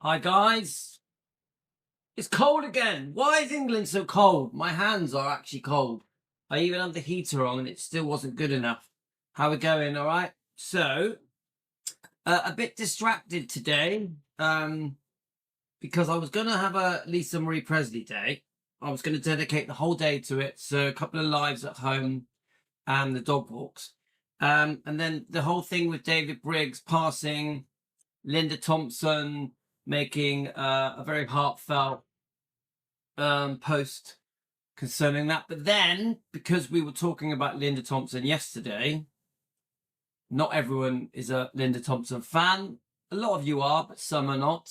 Hi guys, it's cold again. Why is England so cold? My hands are actually cold. I even had the heater on and it still wasn't good enough. How we going? All right. So a bit distracted today because I was gonna have a Lisa Marie Presley day. I was going to dedicate the whole day to it. So a couple of lives at home and the dog walks. And then the whole thing with David Briggs passing, Linda Thompson making a very heartfelt post concerning that. But then, because we were talking about Linda Thompson yesterday, not everyone is a Linda Thompson fan. A lot of you are, but some are not.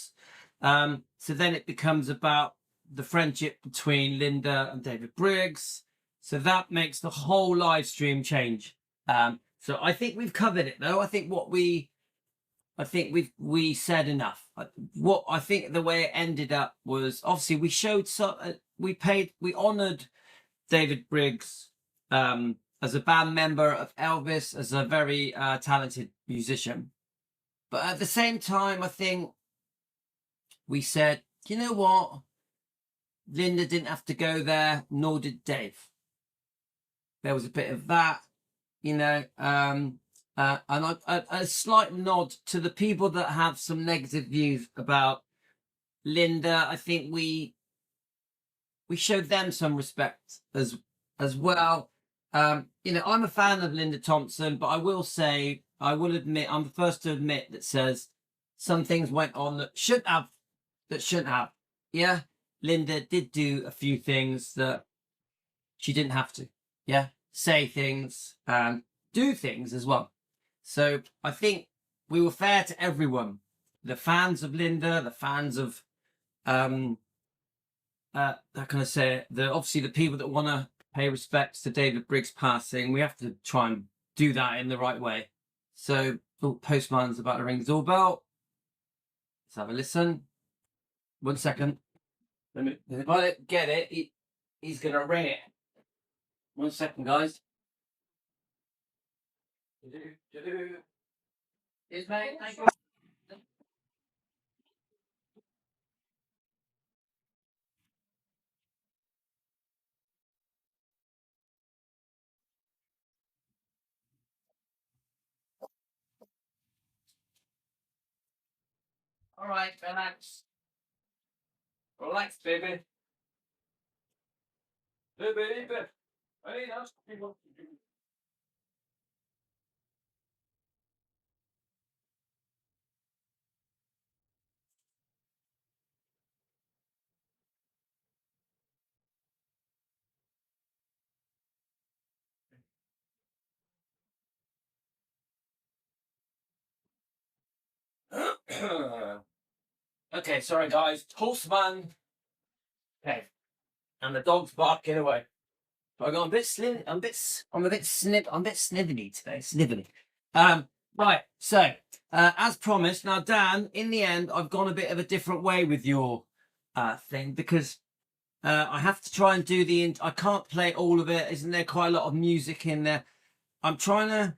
So then it becomes about the friendship between Linda and David Briggs. So that makes the whole live stream change. So I think we've covered it, though. I think we said enough. What I think the way it ended up was, obviously we showed we honoured David Briggs as a band member of Elvis, as a very talented musician. But at the same time, I think we said, you know what? Linda didn't have to go there, nor did Dave. There was a bit of that, and a slight nod to the people that have some negative views about Linda. I think we showed them some respect as well. I'm a fan of Linda Thompson, but I will admit, I'm the first to admit that says some things went on that shouldn't have. Yeah, Linda did do a few things that she didn't have to. Yeah, say things and do things as well. So I think we were fair to everyone. The fans of Linda, the fans of how can I say it? Obviously the people that want to pay respects to David Briggs passing, we have to try and do that in the right way. So postman's about to ring the doorbell. Let's have a listen. 1 second. If I don't get it, he's gonna ring it. 1 second, guys. Is mate? Thank you. All right, relax. Relax, baby. Baby. Hey, that's people. Okay, sorry guys. Postman. Okay, and the dog's barking away. I got a bit I'm a bit snivelly today. Snivelly. Right. So, as promised, now Dan, in the end, I've gone a bit of a different way with your thing because I have to try and do I can't play all of it. Isn't there quite a lot of music in there? I'm trying to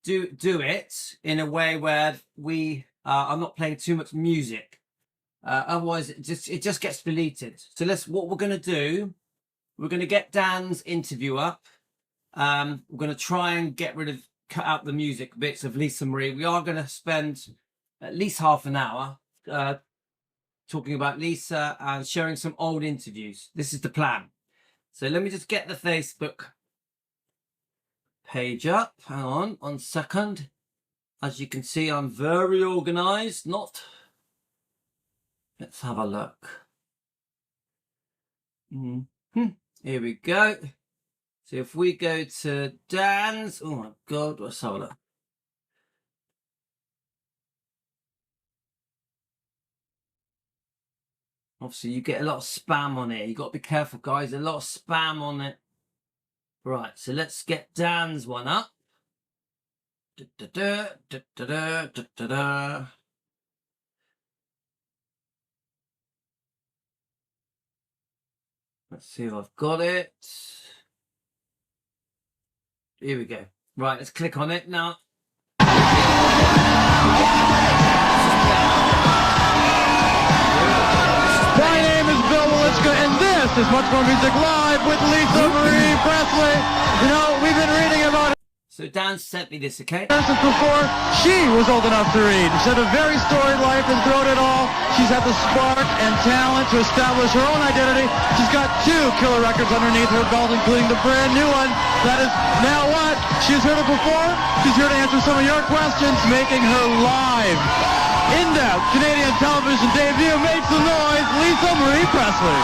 do it in a way where I'm not playing too much music. Otherwise, it just gets deleted. So what we're going to do. We're going to get Dan's interview up. We're going to try and cut out the music bits of Lisa Marie. We are going to spend at least half an hour talking about Lisa and sharing some old interviews. This is the plan. So let me just get the Facebook page up. Hang on 1 second. As you can see, I'm very organized. Let's have a look. Here we go. So if we go to Dan's, oh my God, let's have a look. Obviously, you get a lot of spam on it. You got to be careful, guys. A lot of spam on it. Right, so let's get Dan's one up. Let's see if I've got it. Here we go. Right, let's click on it now. And this is Much More Music Live with Lisa Marie Presley. You know, we've been reading about it. So Dan sent me this, okay? Since before she was old enough to read. She's had a very storied life and throughout it all, she's had the spark and talent to establish her own identity. She's got 2 killer records underneath her belt, including the brand new one that is Now What. She's here to perform. She's here to answer some of your questions, making her live. In-depth Canadian television debut. Make some noise, Lisa Marie Presley.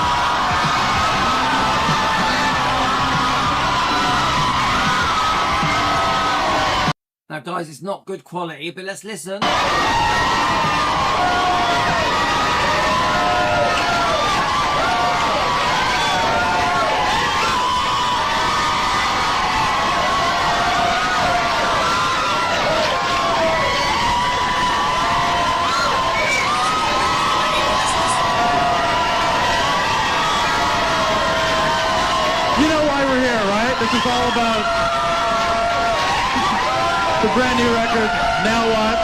Now, guys, it's not good quality, but let's listen. You know why we're here, right? This is all about the brand new record, Now What?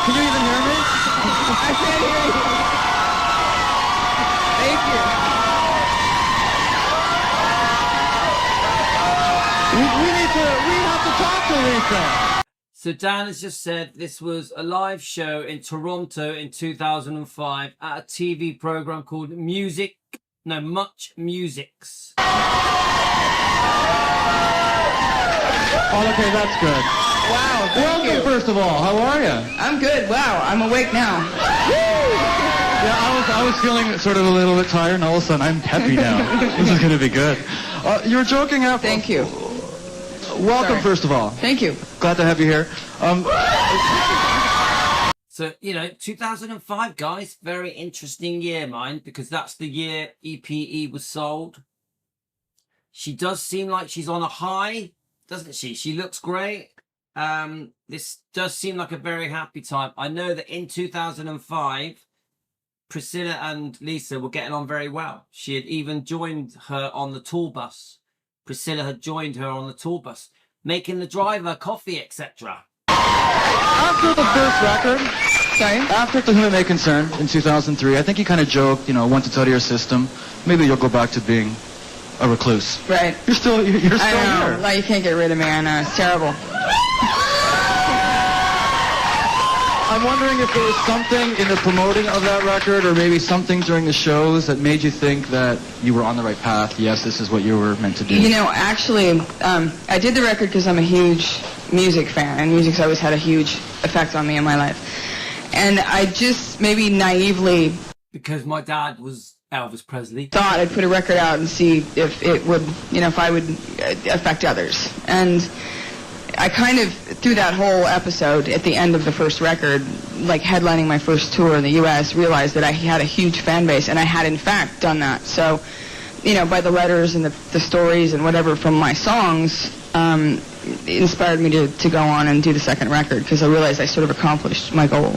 Can you even hear me? I can't hear you. Thank you. We have to talk to Lisa. So Dan has just said this was a live show in Toronto in 2005 at a TV program called Much Musics. Oh, okay, that's good. Wow, thank Welcome, you. first of all. How are you? I'm good. Wow, I'm awake now. Yeah, I was feeling sort of a little bit tired, and all of a sudden I'm happy now. This is going to be good. You were joking after. Thank you. Welcome, Sorry. first of all. Thank you. Glad to have you here. So, 2005, guys, very interesting year, mind, because that's the year EPE was sold. She does seem like she's on a high, doesn't she? She looks great. This does seem like a very happy time. I know that in 2005, Priscilla and Lisa were getting on very well. She had even joined her on the tour bus. Priscilla had joined her on the tour bus, making the driver coffee, etc. After the first record, Sorry? after To Whom It May Concern in 2003, I think you kind of joked, once it's out of your system, maybe you'll go back to being a recluse. Right. You're still I know. here. Like, you can't get rid of me. I know. It's terrible. I'm wondering if there was something in the promoting of that record, or maybe something during the shows that made you think that you were on the right path. Yes, this is what you were meant to do. Actually, I did the record because I'm a huge music fan, and music's always had a huge effect on me in my life. And I just maybe naively Because my dad was Elvis Presley. thought I'd put a record out and see if it would, if I would affect others. And I kind of, through that whole episode, at the end of the first record, like headlining my first tour in the U.S., realized that I had a huge fan base, and I had in fact done that. So, by the letters and the stories and whatever from my songs, it inspired me to go on and do the second record, because I realized I sort of accomplished my goal.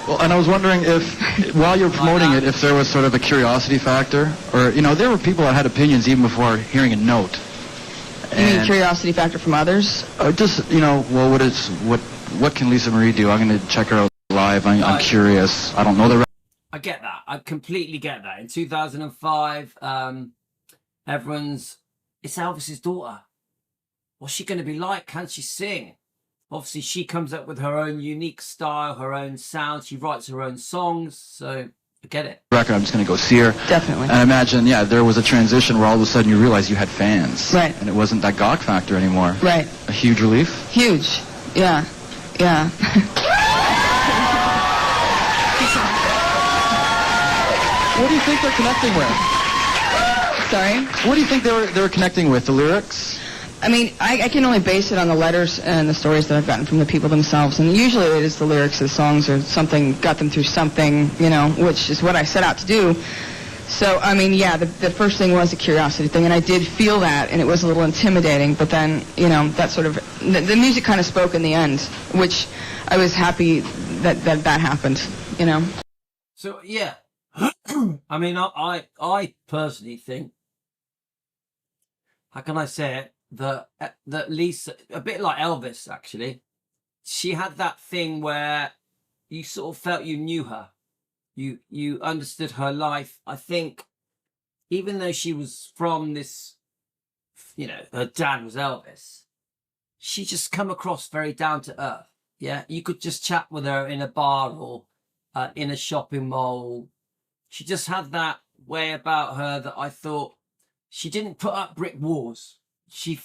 Well, and I was wondering if, while you were promoting it, if there was sort of a curiosity factor, or, there were people that had opinions even before hearing a note. You mean curiosity factor from others? Just, what can Lisa Marie do? I'm going to check her out live. I'm curious. I don't know the rest. I get that. I completely get that. In 2005, it's Elvis's daughter. What's she going to be like? Can she sing? Obviously, she comes up with her own unique style, her own sound. She writes her own songs. So I get it. Record, I'm just going to go see her. Definitely. And I imagine, there was a transition where all of a sudden you realized you had fans. Right. And it wasn't that gawk factor anymore. Right. A huge relief. Huge. Yeah. Yeah. What do you think they're connecting with? Sorry? What do you think they were connecting with? The lyrics? I mean, I can only base it on the letters and the stories that I've gotten from the people themselves. And usually it is the lyrics of the songs or something, got them through something, which is what I set out to do. So, I mean, yeah, the first thing was a curiosity thing, and I did feel that, and it was a little intimidating. But then, that sort of, the music kind of spoke in the end, which I was happy that happened, So, yeah. I mean, I personally think, how can I say it, that Lisa, a bit like Elvis, actually, she had that thing where you sort of felt you knew her. You understood her life. I think even though she was from this, you know, her dad was Elvis, she just come across very down to earth. Yeah, you could just chat with her in a bar or in a shopping mall. She just had that way about her that I thought she didn't put up brick walls. She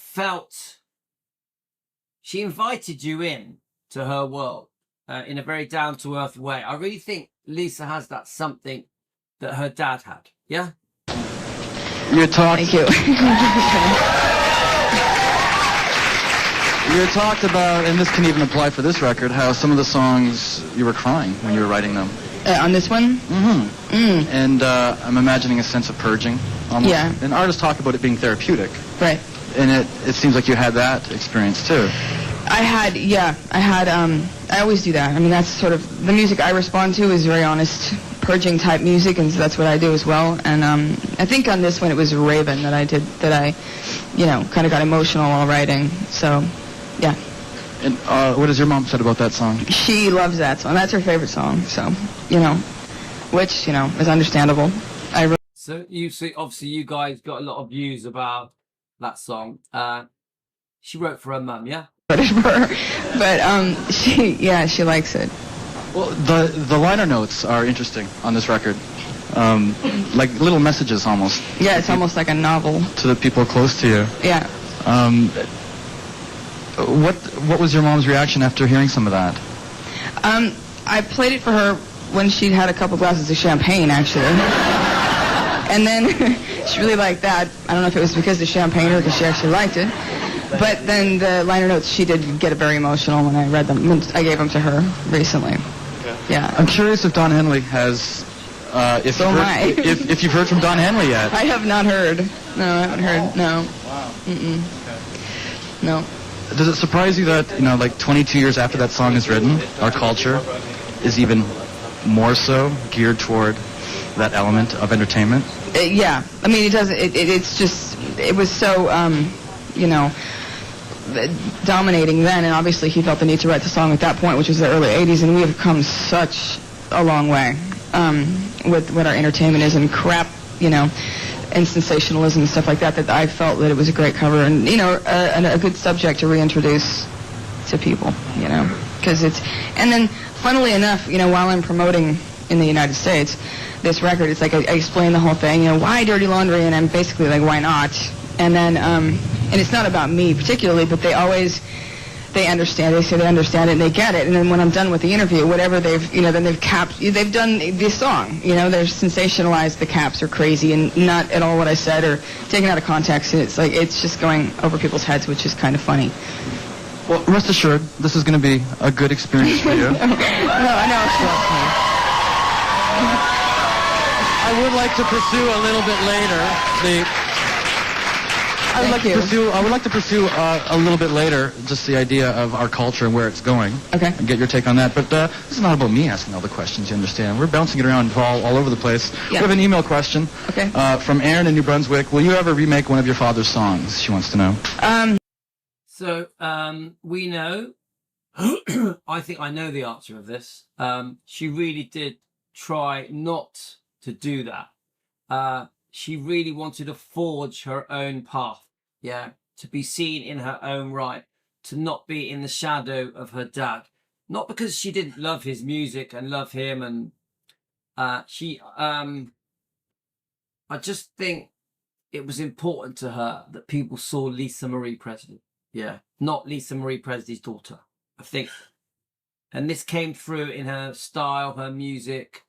invited you in to her world in a very down-to-earth way. I really think Lisa has that something that her dad had. Yeah? You talked. Thank you. You talked about, and this can even apply for this record, how some of the songs you were crying when you were writing them. On this one? Mm-hmm. And I'm imagining a sense of purging. Almost. Yeah. And artists talk about it being therapeutic. Right. And it seems like you had that experience too. I always do that. I mean, that's sort of, the music I respond to is very honest, purging type music, and so that's what I do as well. And I think on this one it was Raven that I you know, kind of got emotional while writing. So, yeah. And what has your mom said about that song? She loves that song. That's her favorite song. So, you know, which, you know, is understandable. So you see, obviously you guys got a lot of views about that song. She wrote for her mum, yeah? But she likes it. Well, the liner notes are interesting on this record. Like little messages almost. Yeah, it's almost like a novel. To the people close to you. Yeah. What was your mom's reaction after hearing some of that? I played it for her when she'd had a couple glasses of champagne, actually. And then she really liked that. I don't know if it was because of the champagne or because she actually liked it. But then the liner notes, she did get very emotional when I read them. I gave them to her recently. Okay. Yeah. I'm curious if Don Henley has... if you've heard from Don Henley yet. I have not heard. No, I haven't heard. No. Wow. Mm-mm. Okay. No. Does it surprise you that, you know, like 22 years after that song is written, our culture is even more so geared toward that element of entertainment? Yeah. I mean, it doesn't... It's just... It was so, you know, dominating then, and obviously he felt the need to write the song at that point, which was the early 80s, and we have come such a long way with what our entertainment is and crap, you know, and sensationalism and stuff like that, that I felt that it was a great cover and, you know, a good subject to reintroduce to people, you know, because it's... And then, funnily enough, you know, while I'm promoting in the United States this record, it's like I explain the whole thing, you know, why Dirty Laundry, and I'm basically like, why not? And then, and it's not about me particularly, but they understand. They say they understand it and they get it. And then when I'm done with the interview, whatever they've, you know, then they've done this song. You know, they've sensationalized the caps are crazy and not at all what I said or taken out of context. And it's like, it's just going over people's heads, which is kind of funny. Well, rest assured, this is going to be a good experience for you. No, I know. Trust me. I would like to pursue a little bit later I would like to pursue a little bit later just the idea of our culture and where it's going. Okay. And get your take on that. But this is not about me asking all the questions, you understand. We're bouncing it around all over the place. Yeah. We have an email question from Erin in New Brunswick. Will you ever remake one of your father's songs? She wants to know. So we know, I think I know the answer of this. She really did try not to do that. She really wanted to forge her own path. Yeah, to be seen in her own right, to not be in the shadow of her dad. Not because she didn't love his music and love him, and I just think it was important to her that people saw Lisa Marie Presley. Yeah, not Lisa Marie Presley's daughter, I think. And this came through in her style, her music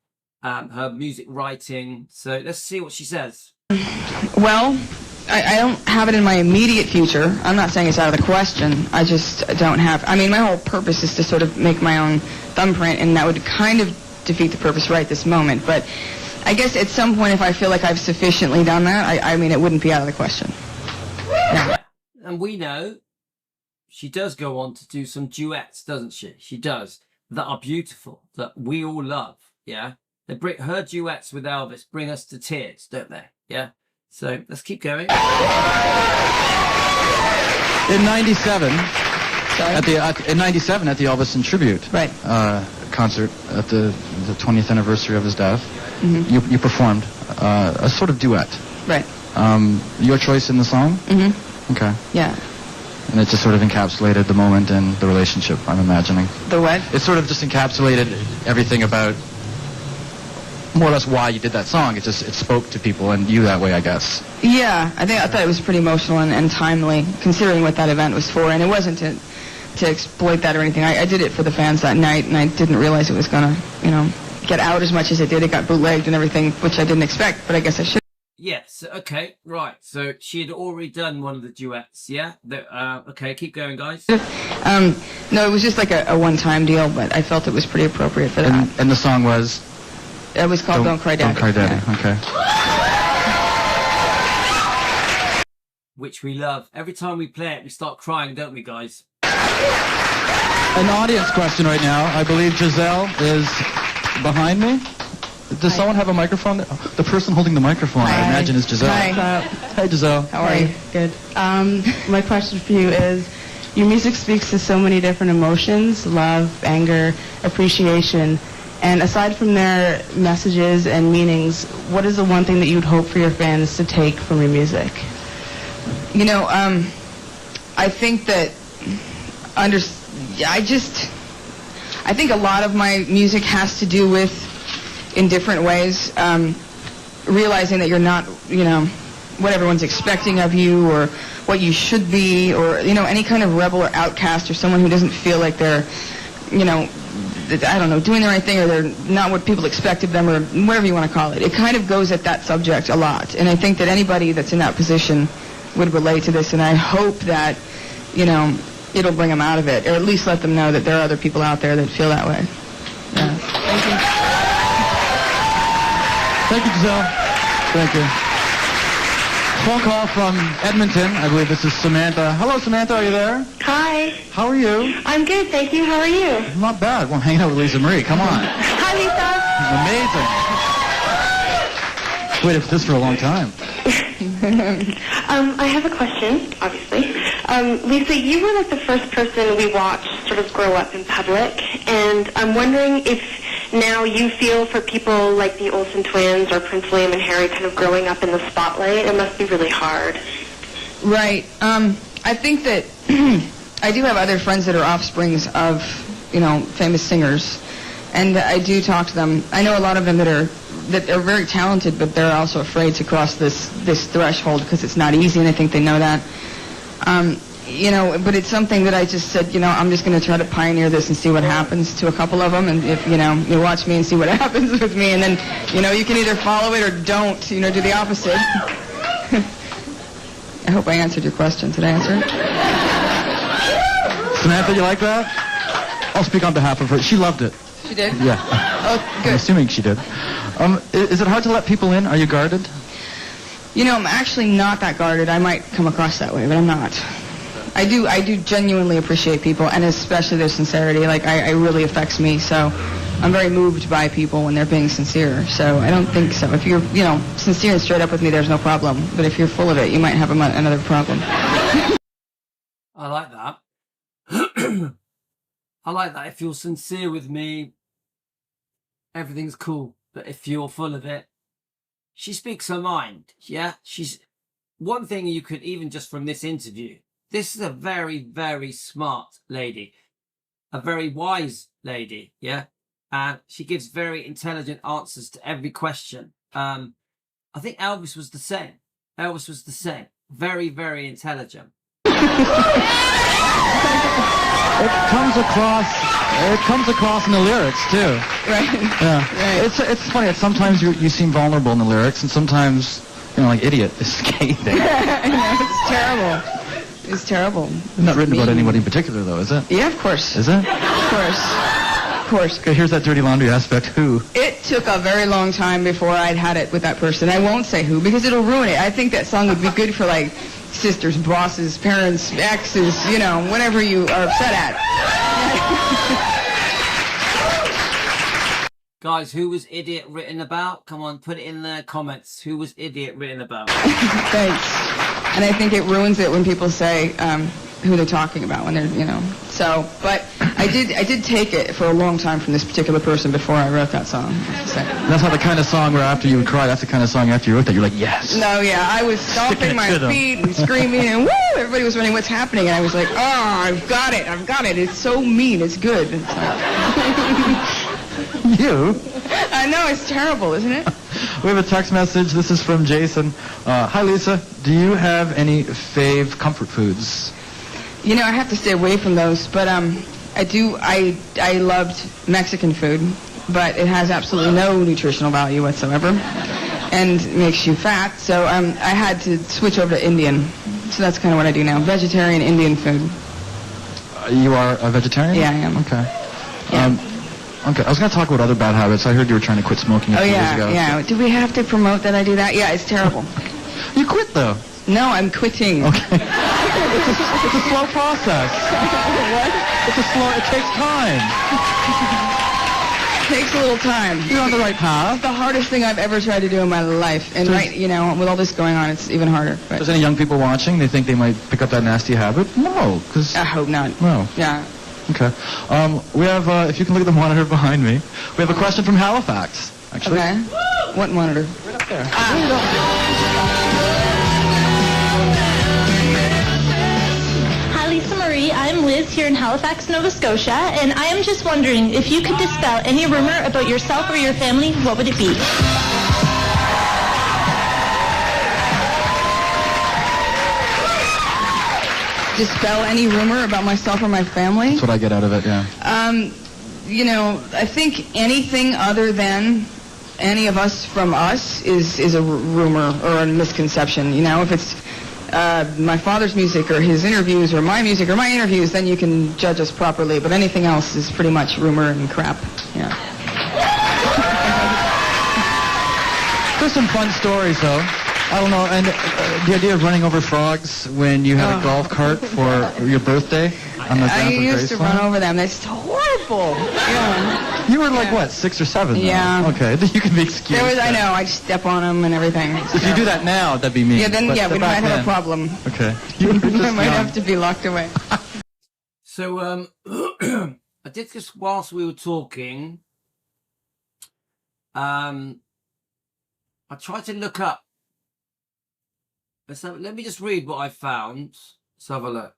writing. So let's see what she says. Well, I don't have it in my immediate future. I'm not saying it's out of the question. I just don't have... I mean, my whole purpose is to sort of make my own thumbprint, and that would kind of defeat the purpose right this moment. But I guess at some point, if I feel like I've sufficiently done that, I mean, it wouldn't be out of the question. Yeah. And we know she does go on to do some duets, doesn't she? She does. That are beautiful, that we all love, yeah? Her duets with Elvis bring us to tears, don't they? Yeah? So let's keep going. In '97, at the Elvis in tribute, right, concert at the 20th anniversary of his death. Mm-hmm. You performed a sort of duet. Right. Your choice in the song? Mm-hmm. Okay. Yeah. And it just sort of encapsulated the moment and the relationship, I'm imagining. The what? It sort of just encapsulated everything about more or less why you did that song. It spoke to people and you that way, I guess. Yeah, I thought it was pretty emotional and timely, considering what that event was for. And it wasn't to exploit that or anything. I did it for the fans that night, and I didn't realize it was going to, get out as much as it did. It got bootlegged and everything, which I didn't expect, but I guess I should. Yes, okay, right. So she had already done one of the duets, yeah? Okay, keep going, guys. No, it was just like a one-time deal, but I felt it was pretty appropriate for that. And the song was? It was called Don't Cry Daddy. Don't Cry Daddy, yeah. Okay. Which we love. Every time we play it, we start crying, don't we, guys? An audience question right now. I believe Giselle is behind me. Does someone have a microphone? The person holding the microphone, I imagine, is Giselle. Hi. Hi, Giselle. How are you? Good. My question for you is, your music speaks to so many different emotions, love, anger, appreciation, and aside from their messages and meanings, what is the one thing that you'd hope for your fans to take from your music? I think that I think a lot of my music has to do with, in different ways, realizing that you're not, what everyone's expecting of you or what you should be, or, any kind of rebel or outcast or someone who doesn't feel like they're, doing the right thing, or they're not what people expect of them, or whatever you want to call it. It kind of goes at that subject a lot. And I think that anybody that's in that position would relate to this, and I hope that, it'll bring them out of it, or at least let them know that there are other people out there that feel that way. Yeah. Thank you. Thank you, Giselle. Thank you. Phone call from Edmonton. I believe this is Samantha. Hello, Samantha. Are you there? Hi. How are you? I'm good, thank you. How are you? Not bad. Well, I'm hanging out with Lisa Marie. Come on. Hi, Lisa. Amazing. Waited for this for a long time. I have a question, obviously. Lisa, you were like the first person we watched sort of grow up in public, and I'm wondering if now you feel for people like the Olsen twins or Prince William and Harry kind of growing up in the spotlight. It must be really hard. Right. I think that I do have other friends that are offsprings of, famous singers, and I do talk to them. I know a lot of them that are very talented, but they're also afraid to cross this threshold because it's not easy, and I think they know that. But it's something that I just said, I'm just going to try to pioneer this and see what happens to a couple of them, and if, you watch me and see what happens with me, and then, you can either follow it or don't, do the opposite. I hope I answered your question. Did I answer it? Samantha, you like that? I'll speak on behalf of her. She loved it. She did? Yeah. Oh, good. I'm assuming she did. Is it hard to let people in? Are you guarded? I'm actually not that guarded. I might come across that way, but I'm not. I do genuinely appreciate people, and especially their sincerity. Like, it really affects me, so I'm very moved by people when they're being sincere. So I don't think so. If you're, sincere and straight up with me, there's no problem. But if you're full of it, you might have another problem. I like that. I like that. If you're sincere with me, everything's cool. But if you're full of it, she speaks her mind. Yeah, she's one thing you could even just from this interview. This is a very, very smart lady, a very wise lady. Yeah, and she gives very intelligent answers to every question. I think Elvis was the same. Very, very intelligent. It comes across in the lyrics too. Right. Yeah. Right. It's funny. Sometimes you seem vulnerable in the lyrics, and sometimes like idiot is scathing. I know, it's terrible. It's terrible. It's not written about anybody in particular, though, is it? Yeah, of course. Is it? Of course. Okay, here's that dirty laundry aspect. Who? It took a very long time before I'd had it with that person. I won't say who because it'll ruin it. I think that song would be good for like sisters, bosses, parents, exes, whatever you are upset at. Guys, who was idiot written about? Come on, put it in the comments. Who was idiot written about? Thanks. And I think it ruins it when people say who they're talking about when they're, So, but I did take it for a long time from this particular person before I wrote that song. That's not the kind of song where after you would cry. That's the kind of song after you wrote that you're like, yes. No, yeah, I was stomping my feet and screaming and woo! Everybody was wondering what's happening, and I was like, oh, I've got it. It's so mean, it's good. It's like... You? I know, it's terrible, isn't it? We have a text message. This is from Jason. Hi, Lisa. Do you have any fave comfort foods? You know, I have to stay away from those, but I loved Mexican food, but it has absolutely no nutritional value whatsoever and makes you fat, so I had to switch over to Indian. So that's kind of what I do now, vegetarian Indian food. You are a vegetarian? Yeah, I am. Okay. Yeah. Okay, I was going to talk about other bad habits. I heard you were trying to quit smoking a few years ago. Yeah. Do we have to promote that I do that? Yeah, it's terrible. You quit, though. No, I'm quitting. Okay. It's a slow process. What? It takes time. It takes a little time. You're on the right path. It's the hardest thing I've ever tried to do in my life. And with all this going on, it's even harder. But. There's any young people watching, they think they might pick up that nasty habit? No, because... I hope not. No. Yeah. Okay. We have, if you can look at the monitor behind me, we have a question from Halifax, actually. Okay. What monitor? Right up there. Hi, Lisa Marie. I'm Liz here in Halifax, Nova Scotia, and I am just wondering if you could dispel any rumor about yourself or your family, what would it be? Dispel any rumor about myself or my family? That's what I get out of it, yeah. I think anything other than any of us from us is a rumor or a misconception. If it's my father's music or his interviews or my music or my interviews, then you can judge us properly. But anything else is pretty much rumor and crap. Yeah. There's some fun stories, though. I don't know, and the idea of running over frogs when you had a golf cart for your birthday on the I used to Graceland? run over them. That's horrible. Yeah. You were like, what, 6 or 7? Though? Yeah. Okay, you can be excused. I know, I'd step on them and everything. If you do that now, that'd be mean. Yeah, then, we might have a problem. Okay. I might have to be locked away. So, I did this whilst we were talking. I tried to look up. Let me just read what I found. Let's have a look.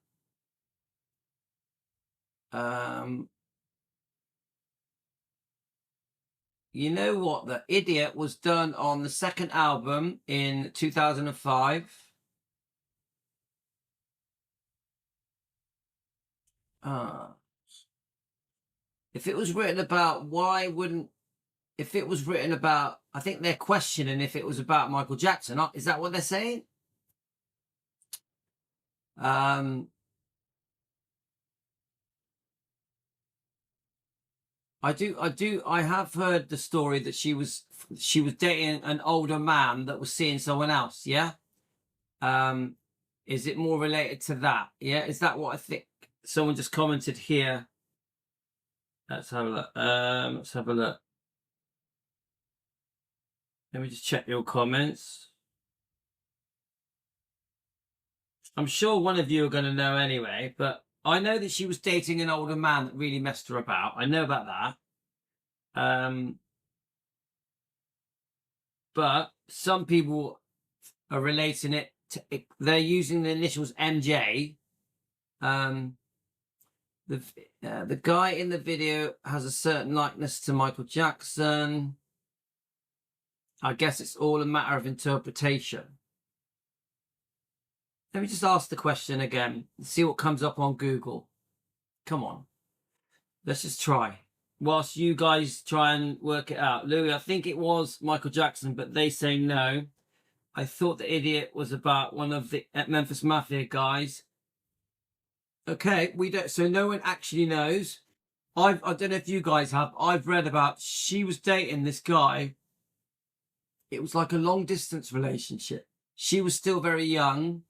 You know what? The Idiot was done on the second album in 2005. If it was written about, if it was written about, I think they're questioning if it was about Michael Jackson. Is that what they're saying? I have heard the story that she was dating an older man that was seeing someone else. Yeah. Is it more related to that? Yeah. Is that what I think? Someone just commented here. Let's have a look. Let me just check your comments. I'm sure one of you are going to know anyway, but I know that she was dating an older man that really messed her about. I know about that. But some people are relating it to, they're using the initials MJ. The guy in the video has a certain likeness to Michael Jackson. I guess it's all a matter of interpretation. Let me just ask the question again and see what comes up on Google. Come on. Let's just try. Whilst you guys try and work it out. Louis, I think it was Michael Jackson, but they say no. I thought The Idiot was about one of the Memphis Mafia guys. Okay, we don't. So no one actually knows. I don't know if you guys have. I've read about she was dating this guy. It was like a long distance relationship. She was still very young.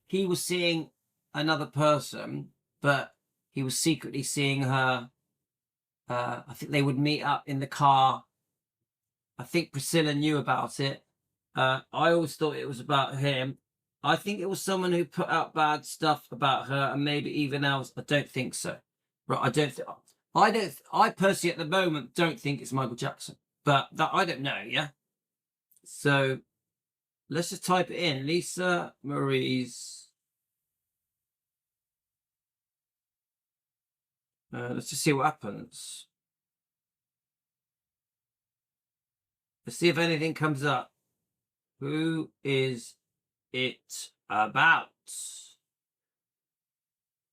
He was seeing another person, but he was secretly seeing her. I think they would meet up in the car. I think Priscilla knew about it. I always thought it was about him. I think it was someone who put out bad stuff about her and maybe even else. I don't think so. Right, I personally at the moment don't think it's Michael Jackson, but that I don't know. Yeah. So let's just type it in. Lisa Marie's. Let's just see what happens. Let's see if anything comes up. Who is it about?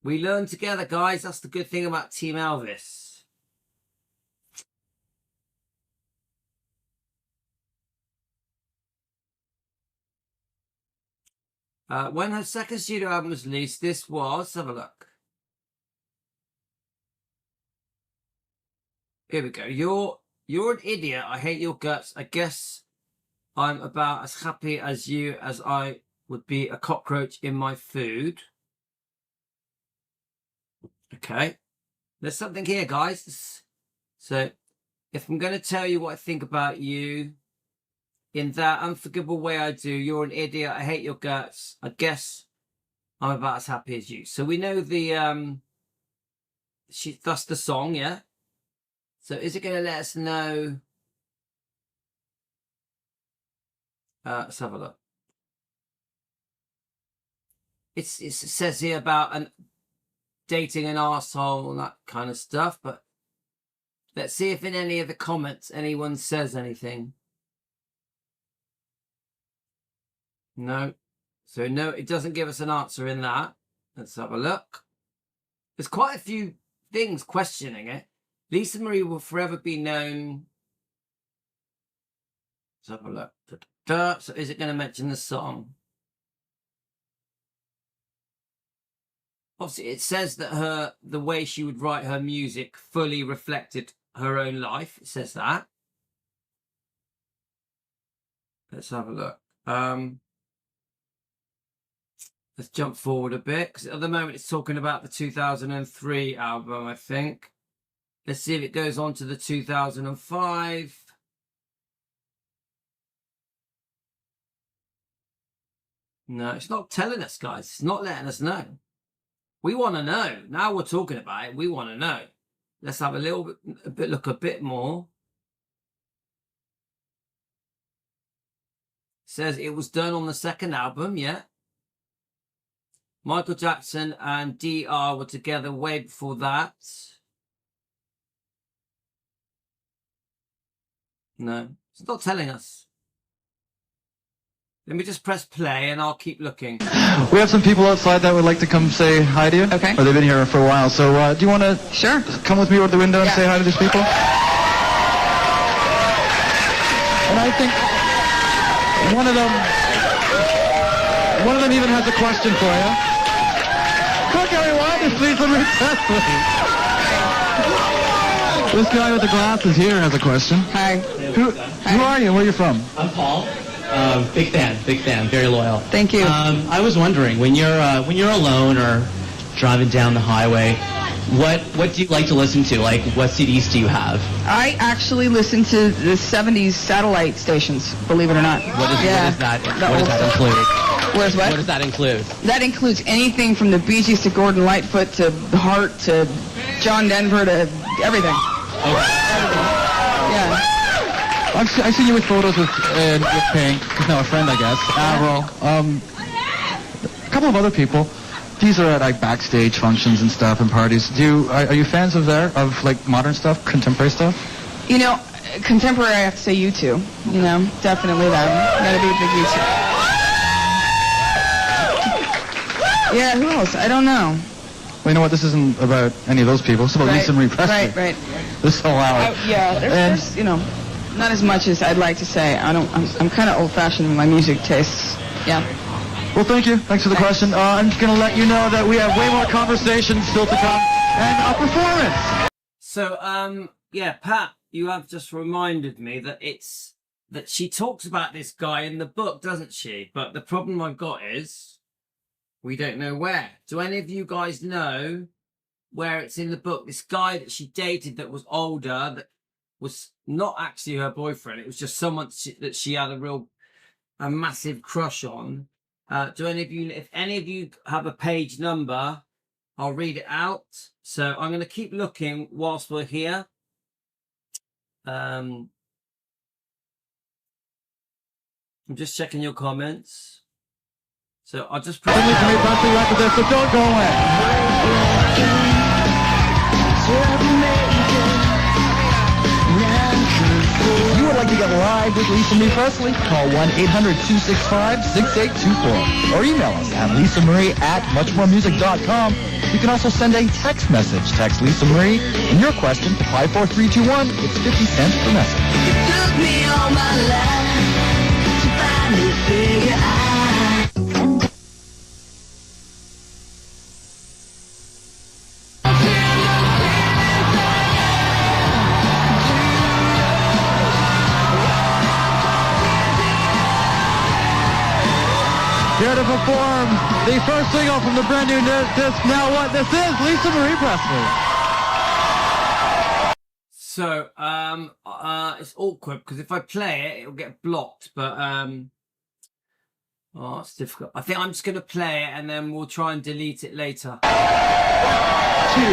We learn together, guys. That's the good thing about Team Elvis. When her second studio album was released, this was, let's have a look. Here we go. You're an idiot. I hate your guts. I guess I'm about as happy as you as I would be a cockroach in my food. Okay. There's something here, guys. So, if I'm going to tell you what I think about you in that unforgivable way I do, you're an idiot. I hate your guts. I guess I'm about as happy as you. So we know that's the song, yeah? So is it going to let us know? Let's have a look. It says here about dating an arsehole and that kind of stuff, but let's see if in any of the comments anyone says anything. No. So no, it doesn't give us an answer in that. Let's have a look. There's quite a few things questioning it. Lisa Marie will forever be known. Let's have a look. So is it going to mention the song? Obviously, it says that the way she would write her music fully reflected her own life. It says that. Let's have a look. Let's jump forward a bit, because at the moment it's talking about the 2003 album, I think. Let's see if it goes on to the 2005. No, it's not telling us, guys. It's not letting us know. We want to know. Now we're talking about it. We want to know. Let's have look a bit more. It says it was done on the second album, yeah. Michael Jackson and DR were together way before that. No, it's not telling us. Let me just press play and I'll keep looking. We have some people outside that would like to come say hi to you. Okay. Or they've been here for a while. So do you want to come with me over to the window and say hi to these people? And I think one of them even has a question for you. Look, everyone, it's Lisa Marie Presley. This guy with the glasses here has a question. Hi. Who are you? Where are you from? I'm Paul. Big fan, very loyal. Thank you. I was wondering, when you're alone or driving down the highway, what do you like to listen to? Like, what CDs do you have? I actually listen to the 70s satellite stations, believe it or not. What does that include? Where's what? What does that include? That includes anything from the Bee Gees to Gordon Lightfoot to Hart to John Denver to everything. Okay. Yeah. I've seen you with photos with Pink. He's now a friend, I guess. Avril. A couple of other people. These are at like backstage functions and stuff and parties. Are you fans of like modern stuff, contemporary stuff? You know, contemporary, I have to say U2. You know, definitely them. Gotta be a big U2. Yeah, who else? I don't know. Well, you know what? This isn't about any of those people. It's about Lisa Marie Presley. Right. This whole hour. There's, you know, not as much as I'd like to say. I'm kind of old-fashioned with my music tastes. Yeah. Well, thank you. Thanks for the question. I'm just going to let you know that we have way more conversations still to come and a performance. So, yeah, Pat, you have just reminded me that that she talks about this guy in the book, doesn't she? But the problem I've got is we don't know where. Do any of you guys know where it's in the book? This guy that she dated that was older, that was not actually her boyfriend. It was just someone that she had a massive crush on. Do any of you, if any of you have a page number I'll read it out. So I'm going to keep looking whilst we're here. I'm just checking your comments. So I'll just press. Presley record there, so don't go away. If you would like to get live with Lisa Marie Presley, call 1-800-265-6824 or email us at lisamarie@muchmoremusic.com. You can also send a text message. Text Lisa Marie and your question to 54321. It's 50 cents per message. It took me all my life to finally figure out. Here to perform the first single from the brand new disc, Now What? This is Lisa Marie Presley. So, it's awkward because if I play it, it'll get blocked. But oh, it's difficult. I think I'm just going to play it and then we'll try and delete it later. 2, 2.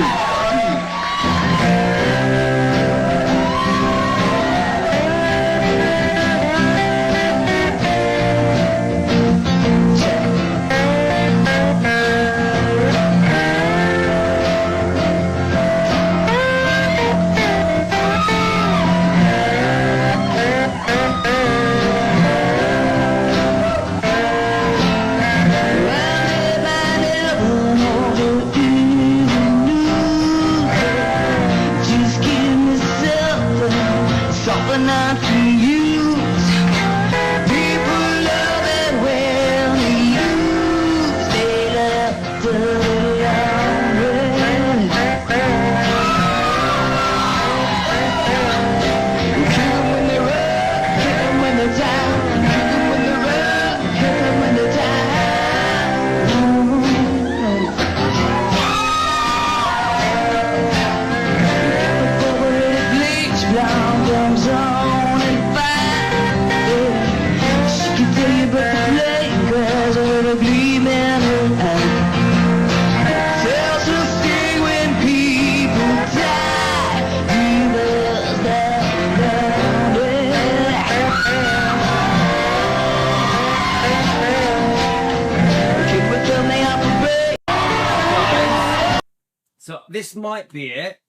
So this might be it.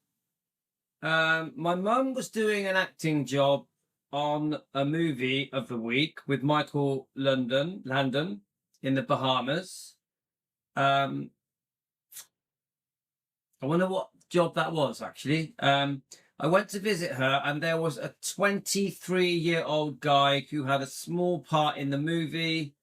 My mum was doing an acting job on a movie of the week with Michael Landon in the Bahamas. I wonder what job that was, actually. I went to visit her and there was a 23-year-old guy who had a small part in the movie.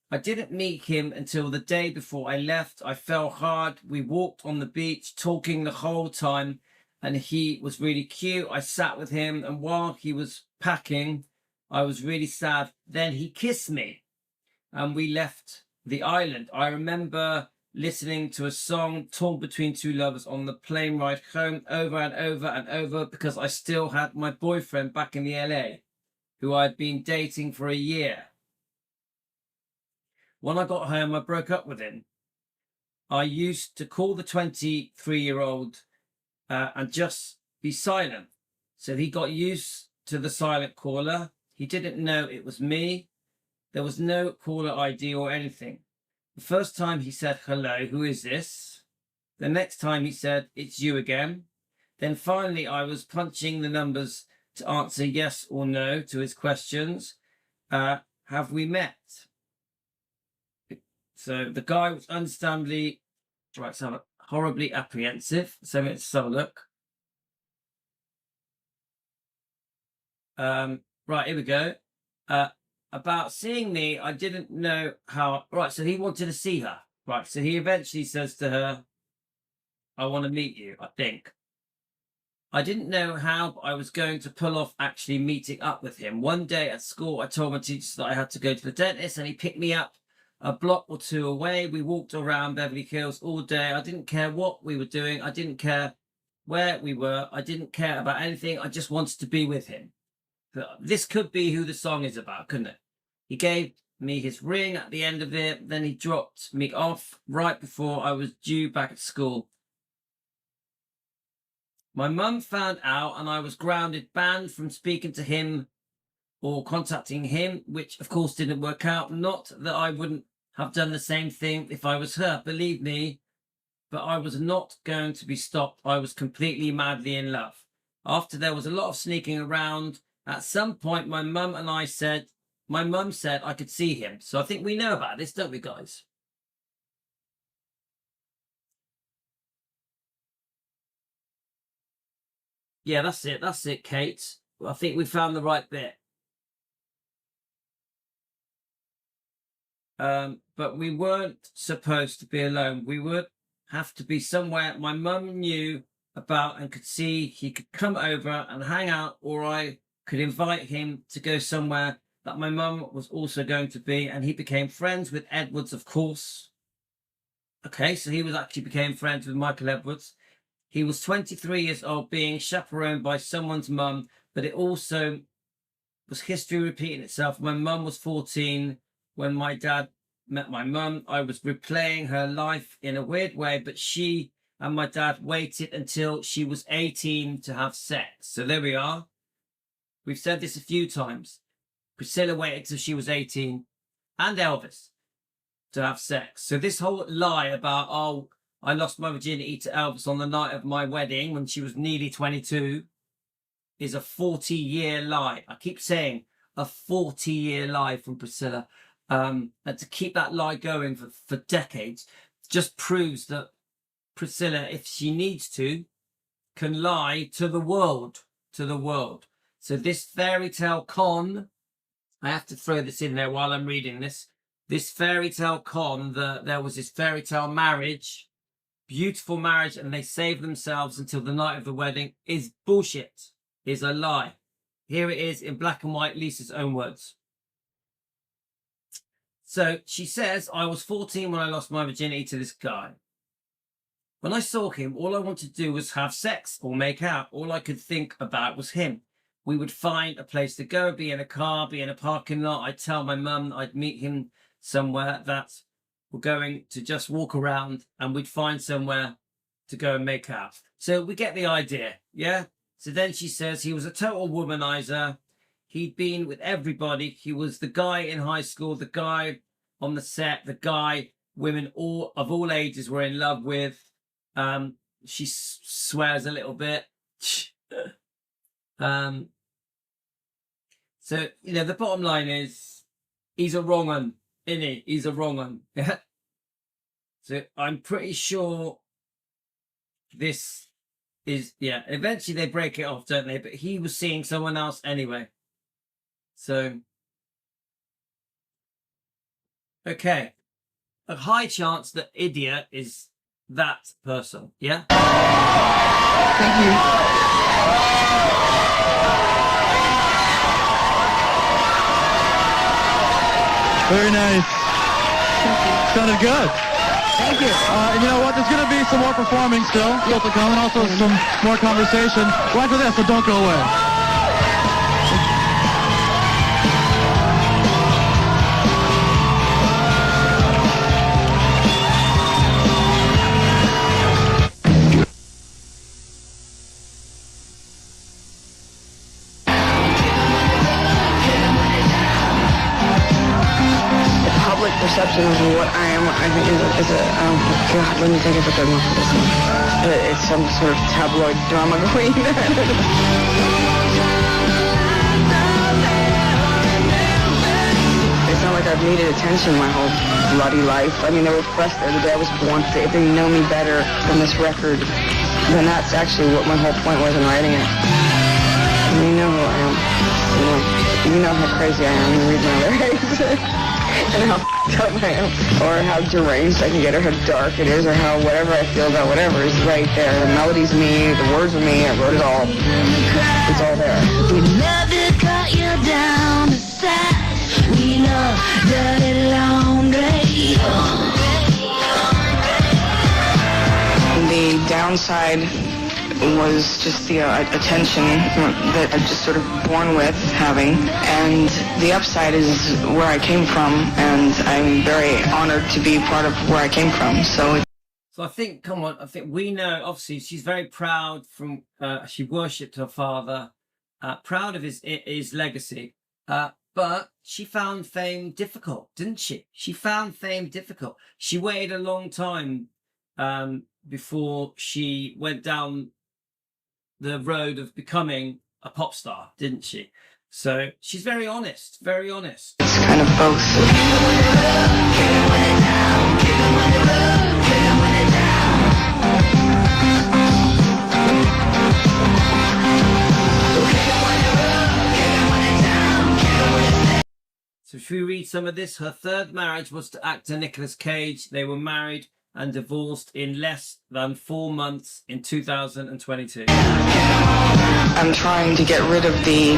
I didn't meet him until the day before I left. I fell hard. We walked on the beach talking the whole time and he was really cute. I sat with him and while he was packing, I was really sad. Then he kissed me and we left the island. I remember listening to a song, Torn Between Two Lovers, on the plane ride home over and over and over because I still had my boyfriend back in the LA, who I'd been dating for a year. When I got home, I broke up with him. I used to call the 23-year-old and just be silent. So he got used to the silent caller. He didn't know it was me. There was no caller ID or anything. The first time he said, "Hello, who is this?" The next time he said, "It's you again." Then finally I was punching the numbers to answer yes or no to his questions. Have we met? So the guy was understandably, right, so horribly apprehensive. So let's have a look. Right, here we go. About seeing me, I didn't know how. Right, so he wanted to see her. Right, so he eventually says to her, "I want to meet you," I think. I didn't know how, but I was going to pull off actually meeting up with him. One day at school, I told my teachers that I had to go to the dentist, and he picked me up a block or two away. We walked around Beverly Hills all day. I didn't care what we were doing. I didn't care where we were. I didn't care about anything. I just wanted to be with him. This could be who the song is about, couldn't it? He gave me his ring at the end of it. Then he dropped me off right before I was due back at school. My mum found out and I was grounded, banned from speaking to him or contacting him, which of course didn't work out. Not that I wouldn't have done the same thing if I was her, believe me, but I was not going to be stopped. I was completely madly in love. After there was a lot of sneaking around, at some point my mum said I could see him. So I think we know about this, don't we, guys? Yeah, that's it, Kate. I think we found the right bit. But we weren't supposed to be alone. We would have to be somewhere my mum knew about and could see he could come over and hang out, or I could invite him to go somewhere that my mum was also going to be, and he became friends with Edwards, of course. Okay, so he became friends with Michael Edwards. He was 23 years old, being chaperoned by someone's mum, but it also was history repeating itself. My mum was 14 when my dad met my mum. I was replaying her life in a weird way, but she and my dad waited until she was 18 to have sex. So there we are. We've said this a few times. Priscilla waited till she was 18, and Elvis, to have sex. So this whole lie about, oh, I lost my virginity to Elvis on the night of my wedding when she was nearly 22 is a 40-year lie. I keep saying a 40-year lie from Priscilla. And to keep that lie going for decades just proves that Priscilla, if she needs to, can lie to the world. So this fairy tale con, I have to throw this in there while I'm reading this. This fairy tale con, there was this fairy tale marriage, beautiful marriage, and they saved themselves until the night of the wedding, is bullshit, is a lie. Here it is in black and white, Lisa's own words. So she says, I was 14 when I lost my virginity to this guy. When I saw him, all I wanted to do was have sex or make out. All I could think about was him. We would find a place to go, be in a car, be in a parking lot. I'd tell my mum I'd meet him somewhere that we're going to just walk around, and we'd find somewhere to go and make out. So we get the idea, yeah? So then she says he was a total womanizer. He'd been with everybody. He was the guy in high school, the guy on the set, the guy women of all ages were in love with. She swears a little bit. So, you know, the bottom line is he's a wrong one, isn't he? He's a wrong one. So I'm pretty sure this is, yeah, eventually they break it off, don't they? But he was seeing someone else anyway. So, okay. A high chance that Idia is that person, yeah? Thank you. Very nice. Sounded good. Thank you. And you know what? There's going to be some more performing still to come, and also some more conversation. Right after this, so don't go away. Perception of what I am, I think, is a God, let me think of a good one for this one. It's some sort of tabloid drama queen. It's not like I've needed attention my whole bloody life. I mean, they were pressed there the day I was born. If they know me better from this record, then that's actually what my whole point was in writing it. And you know who I am. You know how crazy I am. You read my lyrics. And how f***ed up I am, or how deranged I can get, or how dark it is, or how whatever I feel about whatever is right there. The melody's me, the words are me, I wrote it all. It's all there. We never cut you down to size. We love dirty laundry. The downside was just the attention that I'm just sort of born with having, and the upside is where I came from, and I'm very honored to be part of where I came from. So I think, come on, I think we know, obviously, she's very proud from, she worshipped her father, proud of his legacy, but she found fame difficult, didn't she? She found fame difficult. She waited a long time before she went down the road of becoming a pop star, didn't she? So she's very honest, very honest. It's kind of both. So if we read some of this, her third marriage was to actor Nicolas Cage. They were married and divorced in less than 4 months in 2022. I'm trying to get rid of the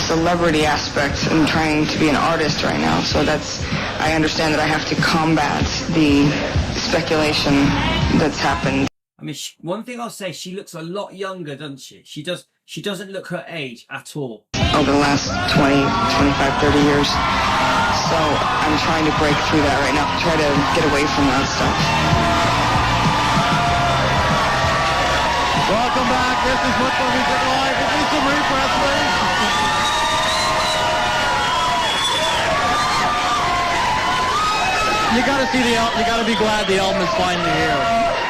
celebrity aspect. I'm trying to be an artist right now, so I understand that I have to combat the speculation that's happened. I mean, one thing I'll say, she looks a lot younger, doesn't she? She doesn't look her age at all. Over the last 20, 25, 30 years. So I'm trying to break through that right now, try to get away from that stuff. Welcome back. This is Football Music Live with Lisa Marie Presley. You gotta be glad the album is finally here.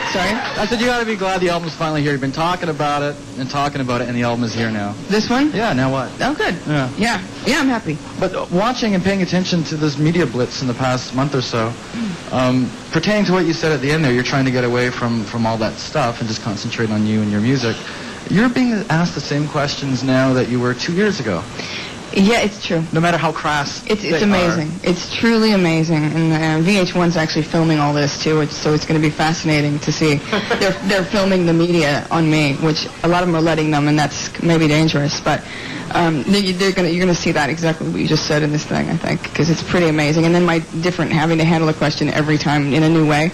Sorry? I said you gotta be glad the album is finally here. You've been talking about it, and the album is here now. This one? Yeah, now what? Oh, good. Yeah, I'm happy. But watching and paying attention to this media blitz in the past month or so, pertaining to what you said at the end there, you're trying to get away from all that stuff and just concentrate on you and your music. You're being asked the same questions now that you were 2 years ago. Yeah, it's true. No matter how crass it's amazing. It's truly amazing. And VH1's actually filming all this too, so it's going to be fascinating to see. They're filming the media on me, which a lot of them are letting them, and that's maybe dangerous. But you're going to see that exactly what you just said in this thing, I think, because it's pretty amazing. And then my different having to handle a question every time in a new way,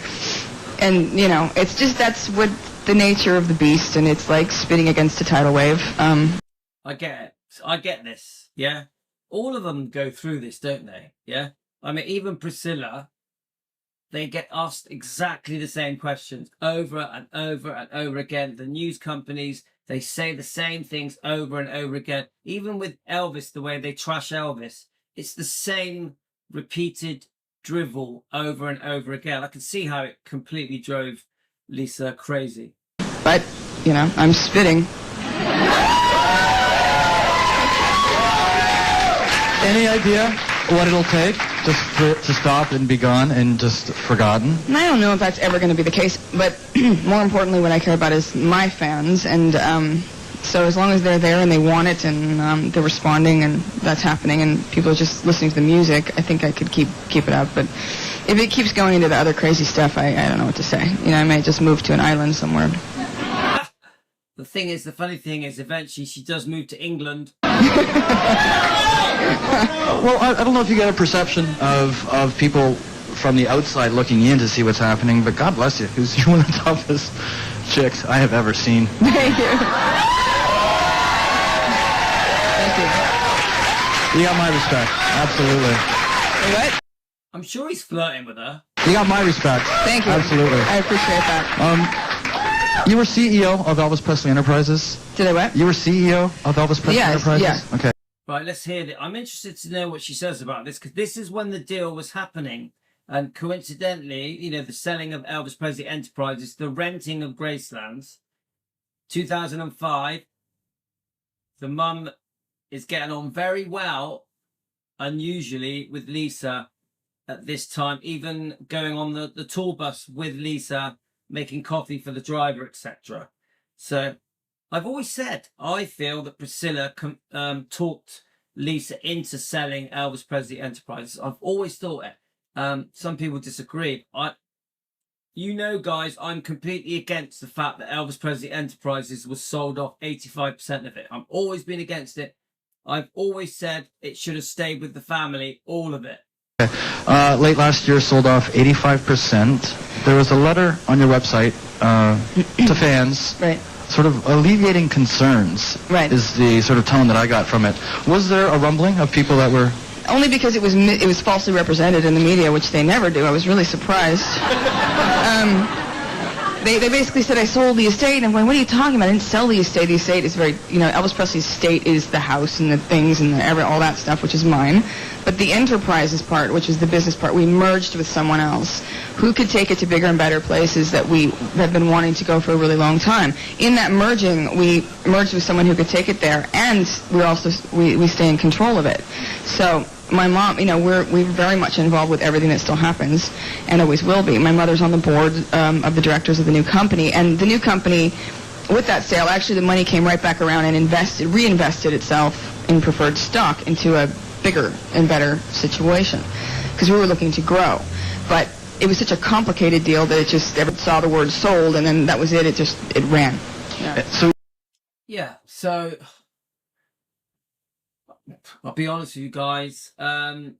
and it's just that's what the nature of the beast, and it's like spitting against a tidal wave. I get it. I get this. Yeah, all of them go through this, don't they? Yeah, I mean, even Priscilla, they get asked exactly the same questions over and over and over again. The news companies, they say the same things over and over again. Even with Elvis, the way they trash Elvis, it's the same repeated drivel over and over again. I can see how it completely drove Lisa crazy. But, I'm spitting. Any idea what it'll take just for it to stop and be gone and just forgotten? I don't know if that's ever going to be the case, but more importantly, what I care about is my fans, and so as long as they're there and they want it and they're responding and that's happening and people are just listening to the music, I think I could keep it up. But if it keeps going into the other crazy stuff, I don't know what to say. I might just move to an island somewhere. The funny thing is, eventually she does move to England. Well, I don't know if you get a perception of people from the outside looking in to see what's happening, but God bless you, who's one of the toughest chicks I have ever seen. Thank you. Thank you. You got my respect, absolutely. What? I'm sure he's flirting with her. You got my respect. Thank you. Absolutely. I appreciate that. You were CEO of Elvis Presley Enterprises? Did I what? You were CEO of Elvis Presley Enterprises? Yes. Okay. Right, let's hear it. I'm interested to know what she says about this, because this is when the deal was happening. And coincidentally, the selling of Elvis Presley Enterprises, the renting of Graceland, 2005, the mum is getting on very well, unusually, with Lisa at this time, even going on the tour bus with Lisa, making coffee for the driver, etc. So I've always said, I feel that Priscilla talked Lisa into selling Elvis Presley Enterprises. I've always thought it. Some people disagree. Guys, I'm completely against the fact that Elvis Presley Enterprises was sold off 85% of it. I've always been against it. I've always said it should have stayed with the family, all of it. Okay. Late last year, sold off 85%. There was a letter on your website to fans. Right. sort of alleviating concerns. Right. Is the sort of tone that I got from it. Was there a rumbling of people that were... Only because it was falsely represented in the media, which they never do. I was really surprised. They basically said I sold the estate, and I'm going, what are you talking about? I didn't sell the estate. The estate is very, Elvis Presley's estate is the house and the things and all that stuff, which is mine. But the enterprises part, which is the business part, we merged with someone else who could take it to bigger and better places that we have been wanting to go for a really long time. In that merging, we merged with someone who could take it there, and we stay in control of it. So my mom, we're very much involved with everything that still happens and always will be. My mother's on the board of the directors of the new company, and the new company, with that sale, actually the money came right back around and reinvested itself in preferred stock into a bigger and better situation, because we were looking to grow. But it was such a complicated deal that it just, everyone saw the word sold, and then that was it. It ran. So I'll be honest with you guys. I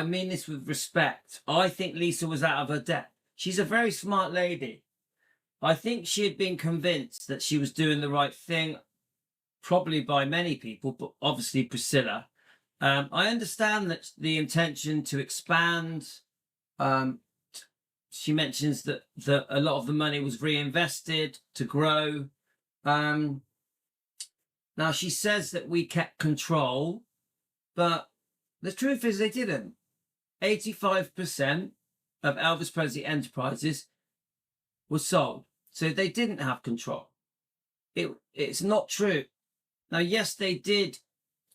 mean this with respect. I think Lisa was out of her depth. She's a very smart lady. I think she had been convinced that she was doing the right thing, probably by many people, but obviously Priscilla. I understand that the intention to expand. She mentions that a lot of the money was reinvested to grow. Now, she says that we kept control, but the truth is they didn't. 85% of Elvis Presley Enterprises was sold, so they didn't have control. It's not true. Now, yes, they did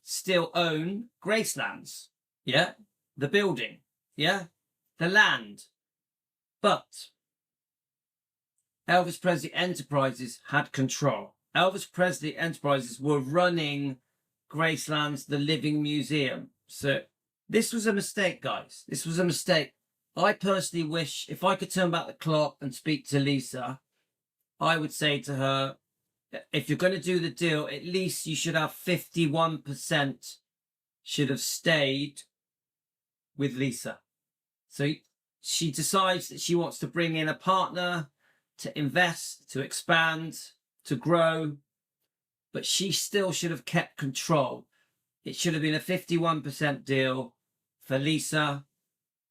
still own Gracelands, the building, the land, but Elvis Presley Enterprises had control. Elvis Presley Enterprises were running Graceland's The Living Museum. So this was a mistake, guys. This was a mistake. I personally wish, if I could turn back the clock and speak to Lisa, I would say to her, if you're going to do the deal, at least you should have 51% should have stayed with Lisa. So she decides that she wants to bring in a partner to invest, to expand, to grow, but she still should have kept control. It should have been a 51% deal for Lisa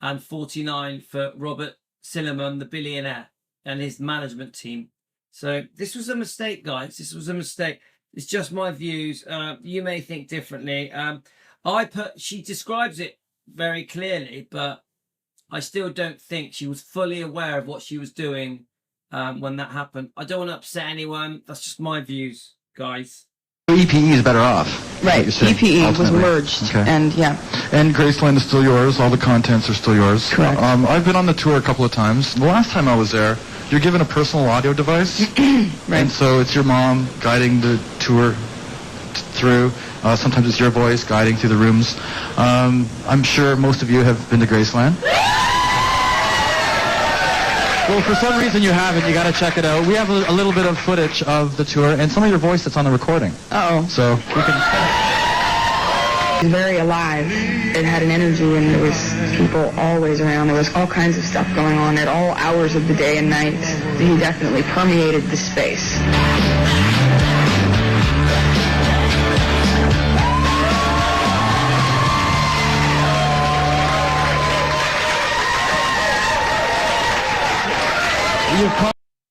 and 49% for Robert Silliman, the billionaire, and his management team. So this was a mistake, guys. This was a mistake. It's just my views. You may think differently. She describes it very clearly, but I still don't think she was fully aware of what she was doing when that happened. I don't want to upset anyone. That's just my views, guys. EPE is better off. Right. EPE was merged. Okay. And And Graceland is still yours. All the contents are still yours. Correct. I've been on the tour a couple of times. The last time I was there, you're given a personal audio device. Right. And so it's your mom guiding the tour through. Sometimes it's your voice guiding through the rooms. I'm sure most of you have been to Graceland. Well, for some reason you haven't. You got to check it out. We have a little bit of footage of the tour and some of your voice that's on the recording. Uh-oh. So we can... It was very alive. It had an energy, and there was people always around. There was all kinds of stuff going on at all hours of the day and night. He definitely permeated the space.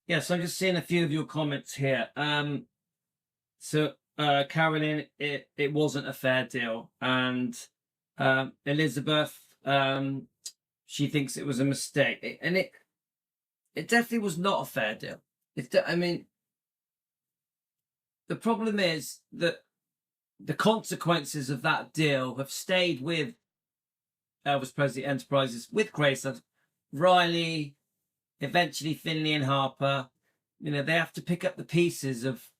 Yes, I'm just seeing a few of your comments here. Carolyn, it wasn't a fair deal, and Elizabeth, she thinks it was a mistake, it definitely was not a fair deal. The problem is that the consequences of that deal have stayed with Elvis Presley Enterprises, with Graceland, Riley, eventually Finley and Harper. They have to pick up the pieces of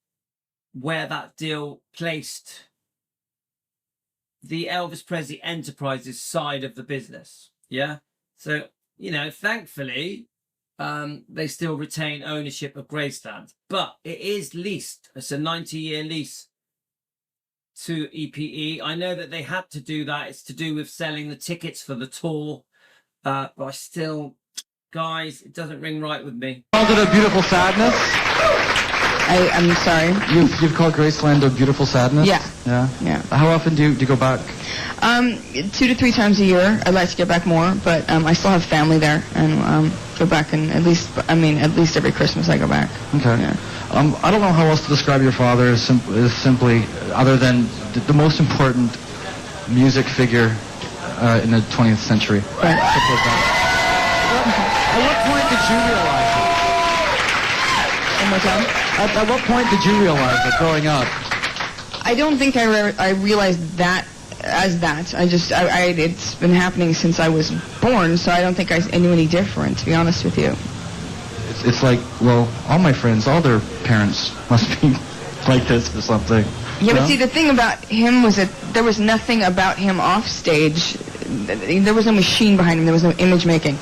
where that deal placed the Elvis Presley Enterprises side of the business. So, thankfully, they still retain ownership of Graceland, but it is leased. It's a 90-year lease to EPE. I know that they had to do that. It's to do with selling the tickets for the tour, but I still... Guys, it doesn't ring right with me. Called it a beautiful sadness. I'm sorry. You've called Graceland a beautiful sadness? Yeah. Yeah? Yeah. How often do you go back? 2 to 3 times a year. I'd like to get back more, but I still have family there, and go back, and at least every Christmas I go back. Okay. Yeah. I don't know how else to describe your father as simply, other than the most important music figure in the 20th century. Right. Simple as that. At what point did you realize it? One more time. At what point did you realize it growing up? I don't think I realized that as that. It's been happening since I was born, so I don't think I knew any different, to be honest with you. It's like, well, all my friends, all their parents must be like this or something. Yeah, but see, the thing about him was that there was nothing about him off stage. There was no machine behind him. There was no image making.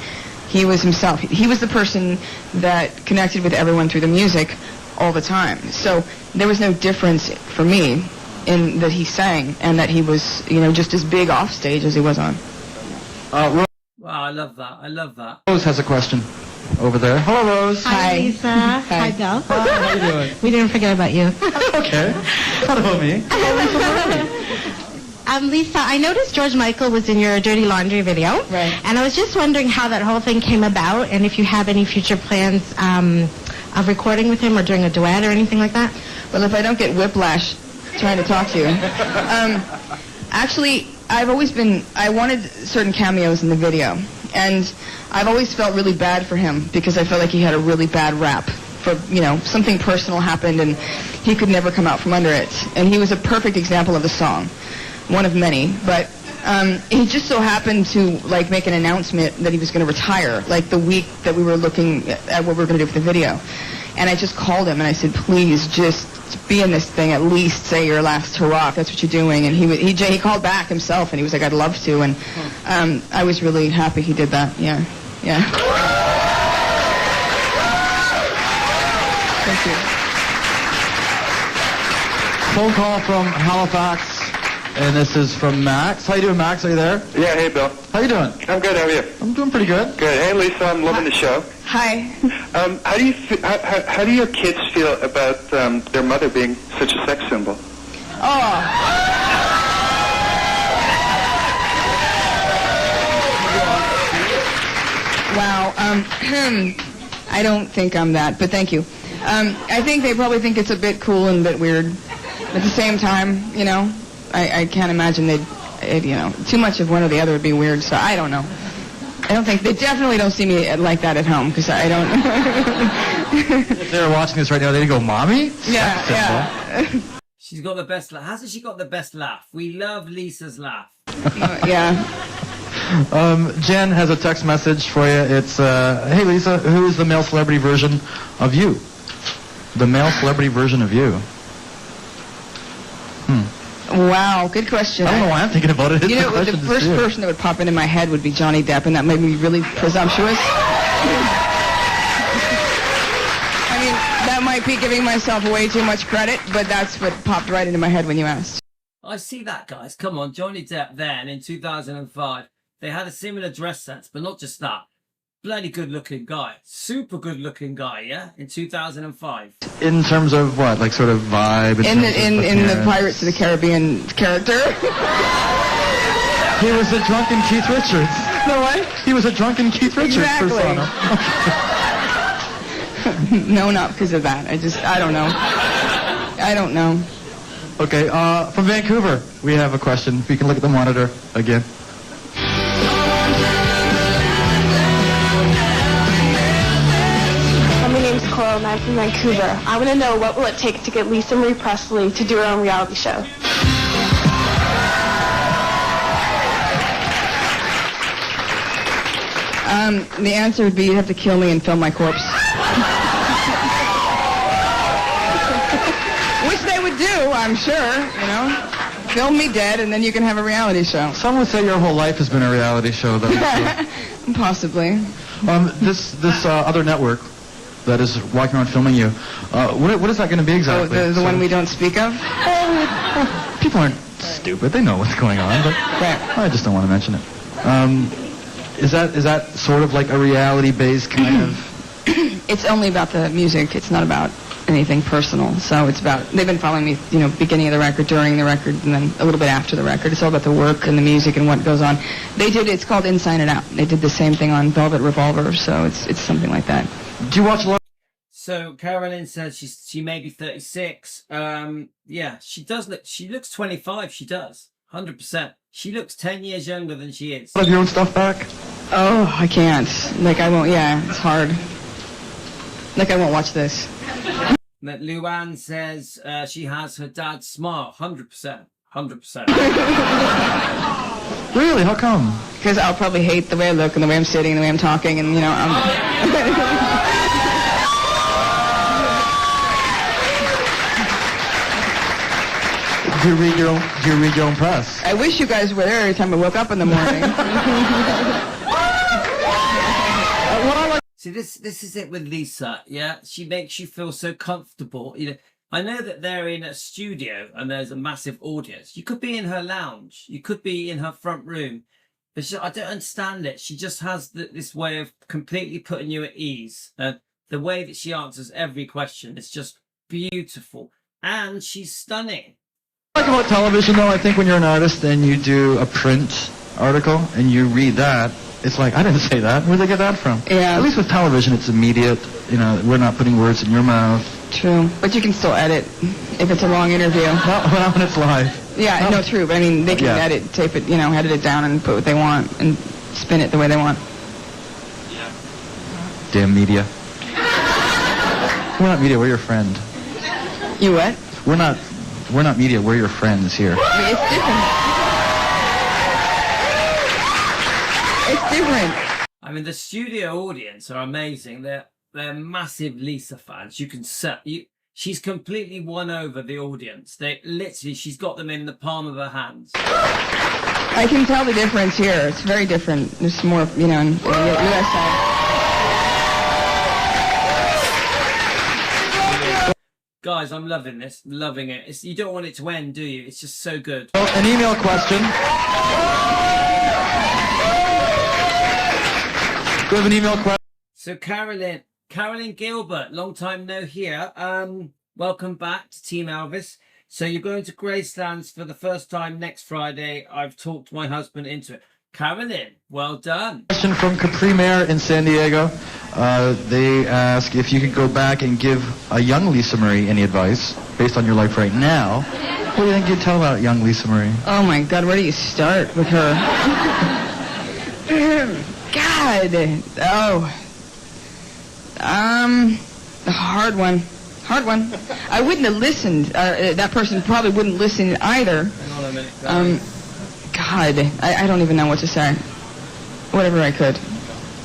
He was himself. He was the person that connected with everyone through the music all the time. So there was no difference for me in that he sang and that he was, just as big off stage as he was on. Wow, I love that. I love that. Rose has a question over there. Hello, Rose. Hi, Lisa. Hi, Bill. How you doing? We didn't forget about you. Okay. What about me? Lisa, I noticed George Michael was in your Dirty Laundry video. Right. And I was just wondering how that whole thing came about and if you have any future plans of recording with him or doing a duet or anything like that. Well, if I don't get whiplash trying to talk to you. Actually, I wanted certain cameos in the video. And I've always felt really bad for him because I felt like he had a really bad rap for, something personal happened and he could never come out from under it. And he was a perfect example of the song. One of many, but he just so happened to make an announcement that he was going to retire, the week that we were looking at what we were going to do for the video. And I just called him and I said, please just be in this thing, at least say your last hurrah if that's what you're doing. And he called back himself and he was like, I'd love to. And I was really happy he did that. Yeah. Thank you. Phone call from Halifax. And this is from Max. How you doing, Max? Are you there? Yeah, hey, Bill. How you doing? I'm good. How are you? I'm doing pretty good. Good. Hey, Lisa. I'm loving the show. Hi. How do your kids feel about their mother being such a sex symbol? Oh. Wow. I don't think I'm that, but thank you. I think they probably think it's a bit cool and a bit weird. At the same time, I can't imagine too much of one or the other would be weird, so I don't know. I don't think, they definitely don't see me like that at home, because I don't. If they were watching this right now, they'd go, Mommy? Yeah. She's got the best laugh. Hasn't she got the best laugh? We love Lisa's laugh. Yeah. Jen has a text message for you. It's, hey Lisa, who is the male celebrity version of you? The male celebrity version of you. Wow, good question. I don't know why I'm thinking about it. The first person that would pop into my head would be Johnny Depp, and that made me really presumptuous. I mean, that might be giving myself way too much credit, but that's what popped right into my head when you asked. I see that, guys. Come on, Johnny Depp then in 2005. They had a similar dress sense, but not just that. Bloody good-looking guy. Super good-looking guy, yeah? In 2005. In terms of what? Sort of vibe? In the Pirates of the Caribbean character? He was a drunken Keith Richards. The what? He was a drunken Keith Richards persona. No, not because of that. I don't know. I don't know. Okay, from Vancouver, we have a question. We can look at the monitor again. And I'm from Vancouver. I want to know, what will it take to get Lisa Marie Presley to do her own reality show? The answer would be you'd have to kill me and film my corpse. Which they would do, I'm sure, Film me dead and then you can have a reality show. Some would say your whole life has been a reality show, though. Possibly. This other network that is walking around filming you. What is that going to be exactly? Oh, the one we don't speak of? People aren't stupid. They know what's going on, but I just don't want to mention it. Is that sort of like a reality-based kind of... It's only about the music. It's not anything personal. So it's about, they've been following me, beginning of the record, during the record, and then a little bit after the record. It's all about the work and the music and what goes on. It's called Inside and Out. They did the same thing on Velvet Revolver, so it's something like that. Do you watch a lot? So Carolyn says she may be 36. Yeah, she does look. She looks 25. She does, 100%. She looks 10 years younger than she is. Have your own stuff back? Oh, I can't. I won't. Yeah, it's hard. I won't watch this. Luann says she has her dad's smile, 100%. 100%. Really? How come? Because I'll probably hate the way I look and the way I'm sitting and the way I'm talking, and Do you read your own press? I wish you guys were there every time I woke up in the morning. See, this is it with Lisa, yeah? She makes you feel so comfortable. I know that they're in a studio and there's a massive audience. You could be in her lounge. You could be in her front room. But I don't understand it. She just has this way of completely putting you at ease. The way that she answers every question is just beautiful. And she's stunning. Like about television, though, I think when you're an artist and you do a print article and you read that, it's like, I didn't say that. Where'd they get that from? Yeah. At least with television, it's immediate. We're not putting words in your mouth. True. But you can still edit if it's a long interview. Not when it's live. Yeah, no, true. But they can edit, tape it, edit it down and put what they want and spin it the way they want. Yeah. Damn media. We're not media, we're your friend. You what? We're not media, we're your friends here. It's different. It's different. I mean, the studio audience are amazing. They're massive Lisa fans. She's completely won over the audience. She's got them in the palm of her hands. I can tell the difference here. It's very different. There's more, in the U.S. side. Guys, I'm loving this. Loving it. You don't want it to end, do you? It's just so good. An email question. We have an email question. So Carolyn Gilbert, long time no hear. Welcome back to Team Elvis. So you're going to Graceland for the first time next Friday. I've talked my husband into it. Carolyn, well done. Question from Capri Mayor in San Diego. They ask if you could go back and give a young Lisa Marie any advice based on your life right now. What do you think you'd tell about young Lisa Marie? Oh my God, where do you start with her? God. Oh. A hard one. I wouldn't have listened. That person probably wouldn't listen either. Hang on a minute. God, I don't even know what to say. Whatever I could,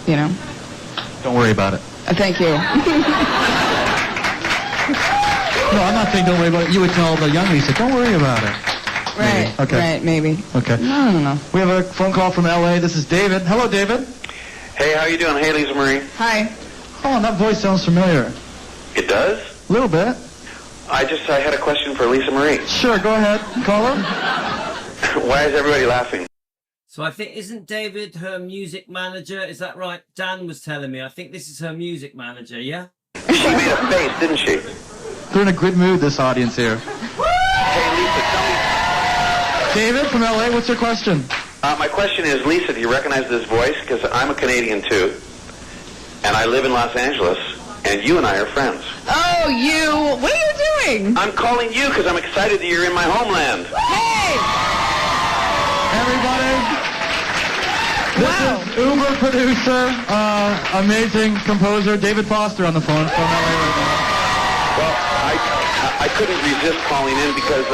Don't worry about it. Thank you. No, I'm not saying don't worry about it. You would tell the young Lisa, don't worry about it. Right, maybe. Okay. Right, maybe. Okay. No. We have a phone call from L.A. This is David. Hello, David. Hey, how you doing? Hey, Lisa Marie. Hi. Oh, that voice sounds familiar. It does? A little bit. I had a question for Lisa Marie. Sure, go ahead. Caller. Why is everybody laughing? So I think, isn't David her music manager? Is that right? Dan was telling me. I think this is her music manager, yeah? She made a face, didn't she? They're in a good mood, this audience here. Hey, Lisa, tell me. David from L.A., what's your question? My question is, Lisa, do you recognize this voice? Because I'm a Canadian, too. And I live in Los Angeles. And you and I are friends. Oh, you. What are you doing? I'm calling you because I'm excited that you're in my homeland. Hey! Everybody, this is Uber producer, amazing composer, David Foster on the phone from LA right now. Well, I couldn't resist calling in because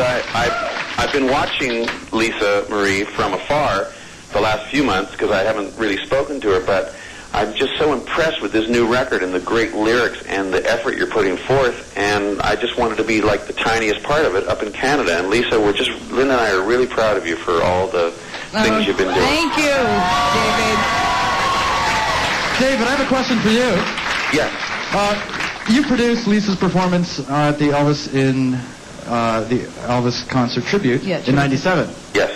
I've been watching Lisa Marie from afar the last few months because I haven't really spoken to her, but I'm just so impressed with this new record and the great lyrics and the effort you're putting forth, and I just wanted to be like the tiniest part of it up in Canada. And Lisa, Lynn and I are really proud of you for all the things you've been doing. Thank you, David. David, I have a question for you. Yes. You produced Lisa's performance at the Elvis concert tribute in '97. Yes.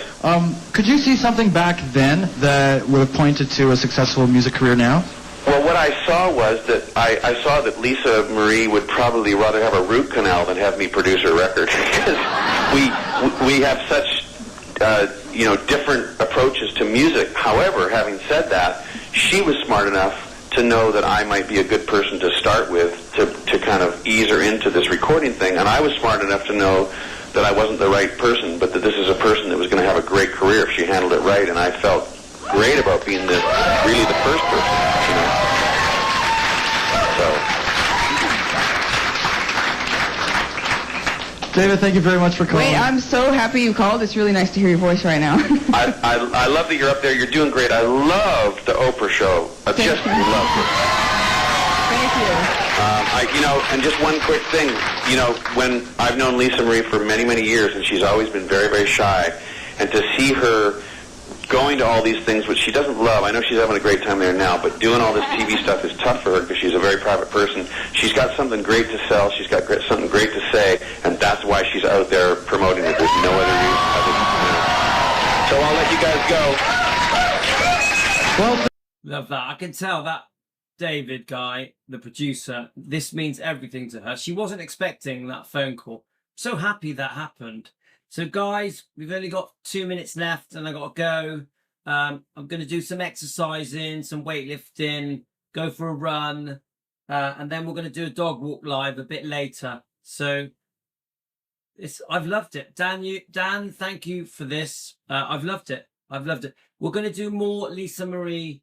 Could you see something back then that would have pointed to a successful music career now? Well, what I saw was that I saw that Lisa Marie would probably rather have a root canal than have me produce her record because we have such different approaches to music. However, having said that, she was smart enough to know that I might be a good person to start with to kind of ease her into this recording thing, and I was smart enough to know that I wasn't the right person, but that this is a person that was going to have a great career if she handled it right, and I felt great about being really the first person, you know. So. David, thank you very much for calling. Wait, I'm so happy you called. It's really nice to hear your voice right now. I love that you're up there. You're doing great. I love the Oprah show. I just love it. Thank you. And just one quick thing. When I've known Lisa Marie for many, many years, and she's always been very, very shy, and to see her going to all these things which she doesn't love. I know she's having a great time there now, but doing all this TV stuff is tough for her because she's a very private person. She's got something great to sell. She's got something great to say, and that's why she's out there promoting it. There's no other reason other than. So I'll let you guys go. Well, love that. I can tell that David guy, the producer, this means everything to her. She wasn't expecting that phone call. So happy that happened. So guys, we've only got 2 minutes left and I got to go. I'm going to do some exercising, some weightlifting, go for a run, and then we're going to do a dog walk live a bit later. So I've loved it. Dan, thank you for this. I've loved it. We're going to do more Lisa Marie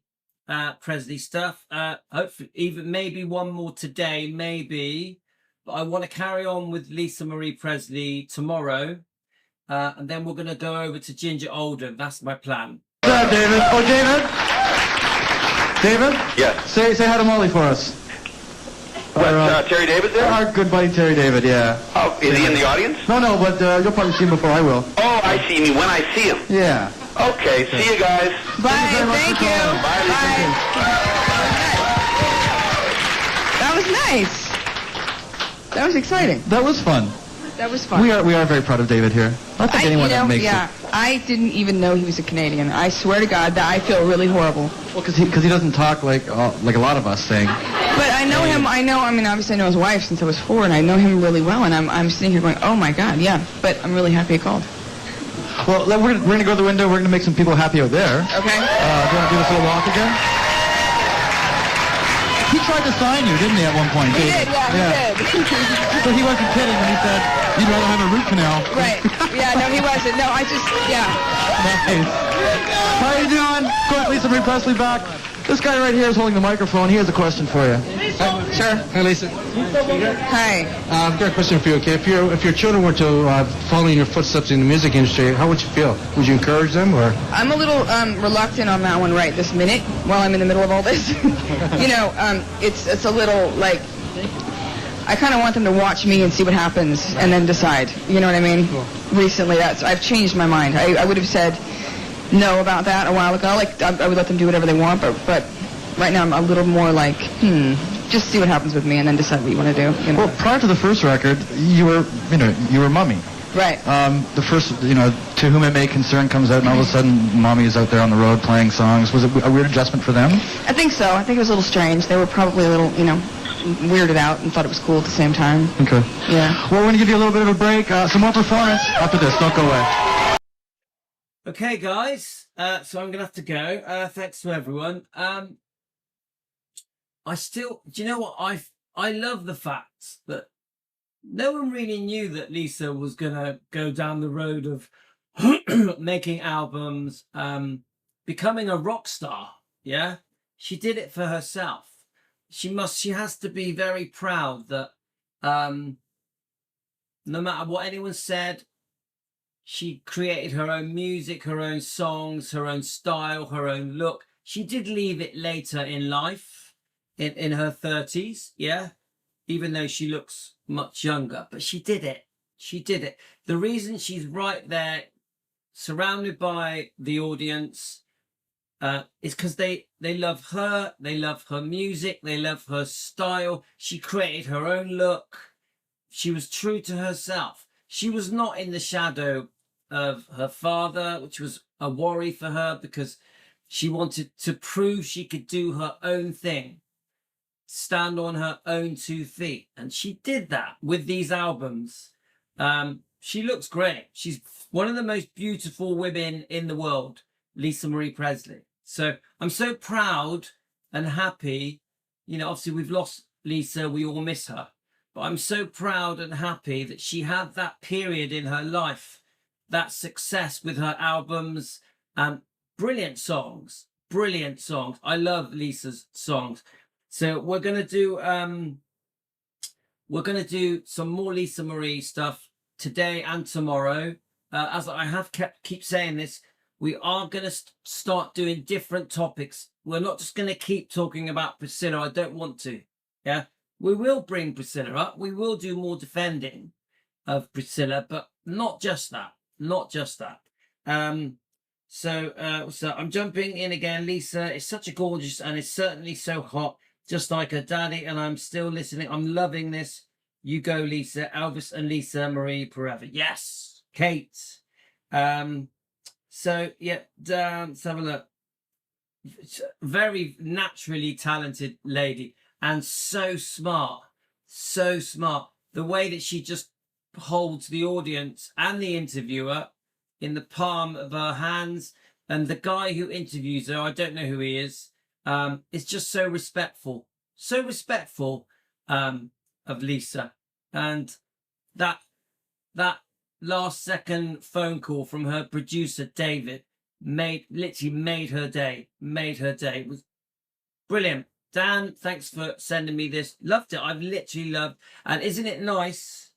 Presley stuff. Hopefully, even maybe one more today, maybe. But I want to carry on with Lisa Marie Presley tomorrow. And then we're going to go over to Ginger Oldham. That's my plan. David. Oh, David? Yes. Say hi to Molly for us. Terry David there? Our good buddy Terry David, yeah. Oh, is he in the audience? No, but you'll probably see him before I will. Oh, I see. You mean when I see him? Yeah. Okay, see you guys. Bye, thank you. Bye. That was nice. That was exciting. That was fun. That was fun. We are very proud of David here. I think anyone that makes it. I didn't even know he was a Canadian. I swear to God that I feel really horrible. Well, because he doesn't talk like a lot of us saying. But I know him. Obviously I know his wife since I was 4, and I know him really well. And I'm sitting here going, oh my God, yeah. But I'm really happy he called. Well, we're gonna go to the window. We're gonna make some people happy out there. Okay. Do you want to do this little walk again? He tried to sign you, didn't he, at one point? He did, yeah, he did. So he wasn't kidding when he said, you'd rather have a root canal. Right. Yeah, no, he wasn't. No, yeah. Nice. How you doing? Quick, Lisa Marie Presley back. This guy right here is holding the microphone. He has a question for you. Sure. Hi, Lisa. Hi. I've got a question for you, okay? If your children were to follow in your footsteps in the music industry, how would you feel? Would you encourage them, or? I'm a little reluctant on that one right this minute while I'm in the middle of all this. It's a little like, I kind of want them to watch me and see what happens and then decide. You know what I mean? Cool. Recently, I've changed my mind. I would have said no about that a while ago. Like, I would let them do whatever they want, but right now I'm a little more like, just see what happens with me and then decide what you want to do. You know? Well, prior to the first record, you were Mummy. Right. The first, To Whom It May Concern comes out, and all of a sudden, Mommy is out there on the road playing songs. Was it a weird adjustment for them? I think so. I think it was a little strange. They were probably a little, weirded out and thought it was cool at the same time. Okay. Yeah. Well, we're going to give you a little bit of a break. Some more performance after this. Don't go away. Okay, guys. So I'm going to have to go. Thanks to everyone. Do you know what? I love the fact that no one really knew that Lisa was going to go down the road of making albums, becoming a rock star. Yeah. She did it for herself. She has to be very proud that, no matter what anyone said, she created her own music, her own songs, her own style, her own look. She did leave it later in life, in her 30s, yeah? Even though she looks much younger. But she did it. She did it. The reason she's right there, surrounded by the audience, is because they love her, they love her music, they love her style. She created her own look. She was true to herself. She was not in the shadow of her father, which was a worry for her because She wanted to prove she could do her own thing, stand on her own 2 feet. And she did that with these albums. She looks great. She's one of the most beautiful women in the world, Lisa Marie Presley. So I'm so proud and happy. You know, obviously we've lost Lisa. We all miss her. But I'm so proud and happy that she had that period in her life, that success with her albums. Brilliant songs. Brilliant songs. I love Lisa's songs. So we're gonna do some more Lisa Marie stuff today and tomorrow. As I have keep saying this, we are gonna start doing different topics. We're not just gonna keep talking about Priscilla. I don't want to. Yeah, we will bring Priscilla up. We will do more defending of Priscilla, but not just that. Not just that. So I'm jumping in again. Lisa is such a gorgeous and is certainly so hot, just like her daddy, and I'm still listening. I'm loving this. You go, Lisa. Elvis and Lisa Marie forever. Yes, Kate. So yeah, let's have a look. Very naturally talented lady and so smart, so smart. The way that she just holds the audience and the interviewer in the palm of her hands, and the guy who interviews her, I don't know who he is just so respectful of Lisa. And that last second phone call from her producer David literally made her day. It was brilliant. Dan, thanks for sending me this. Loved it. I've literally loved. And isn't it nice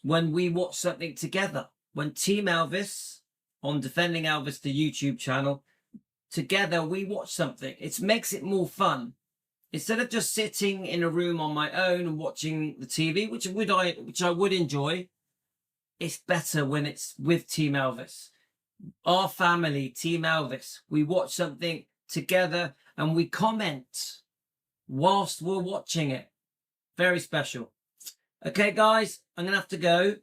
when we watch something together? When Team Elvis on Defending Elvis, the YouTube channel, together we watch something. It makes it more fun. Instead of just sitting in a room on my own and watching the TV, which I would enjoy, it's better when it's with Team Elvis. Our family, Team Elvis. We watch something together and we comment whilst we're watching it. Very special. Okay, guys, I'm gonna have to go.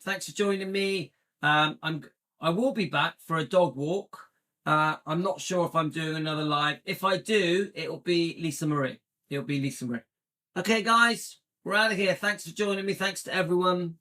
Thanks for joining me. I will be back for a dog walk. I'm not sure if I'm doing another live. If I do, it'll be Lisa Marie. Okay, guys, we're out of here. Thanks for joining me. Thanks to everyone.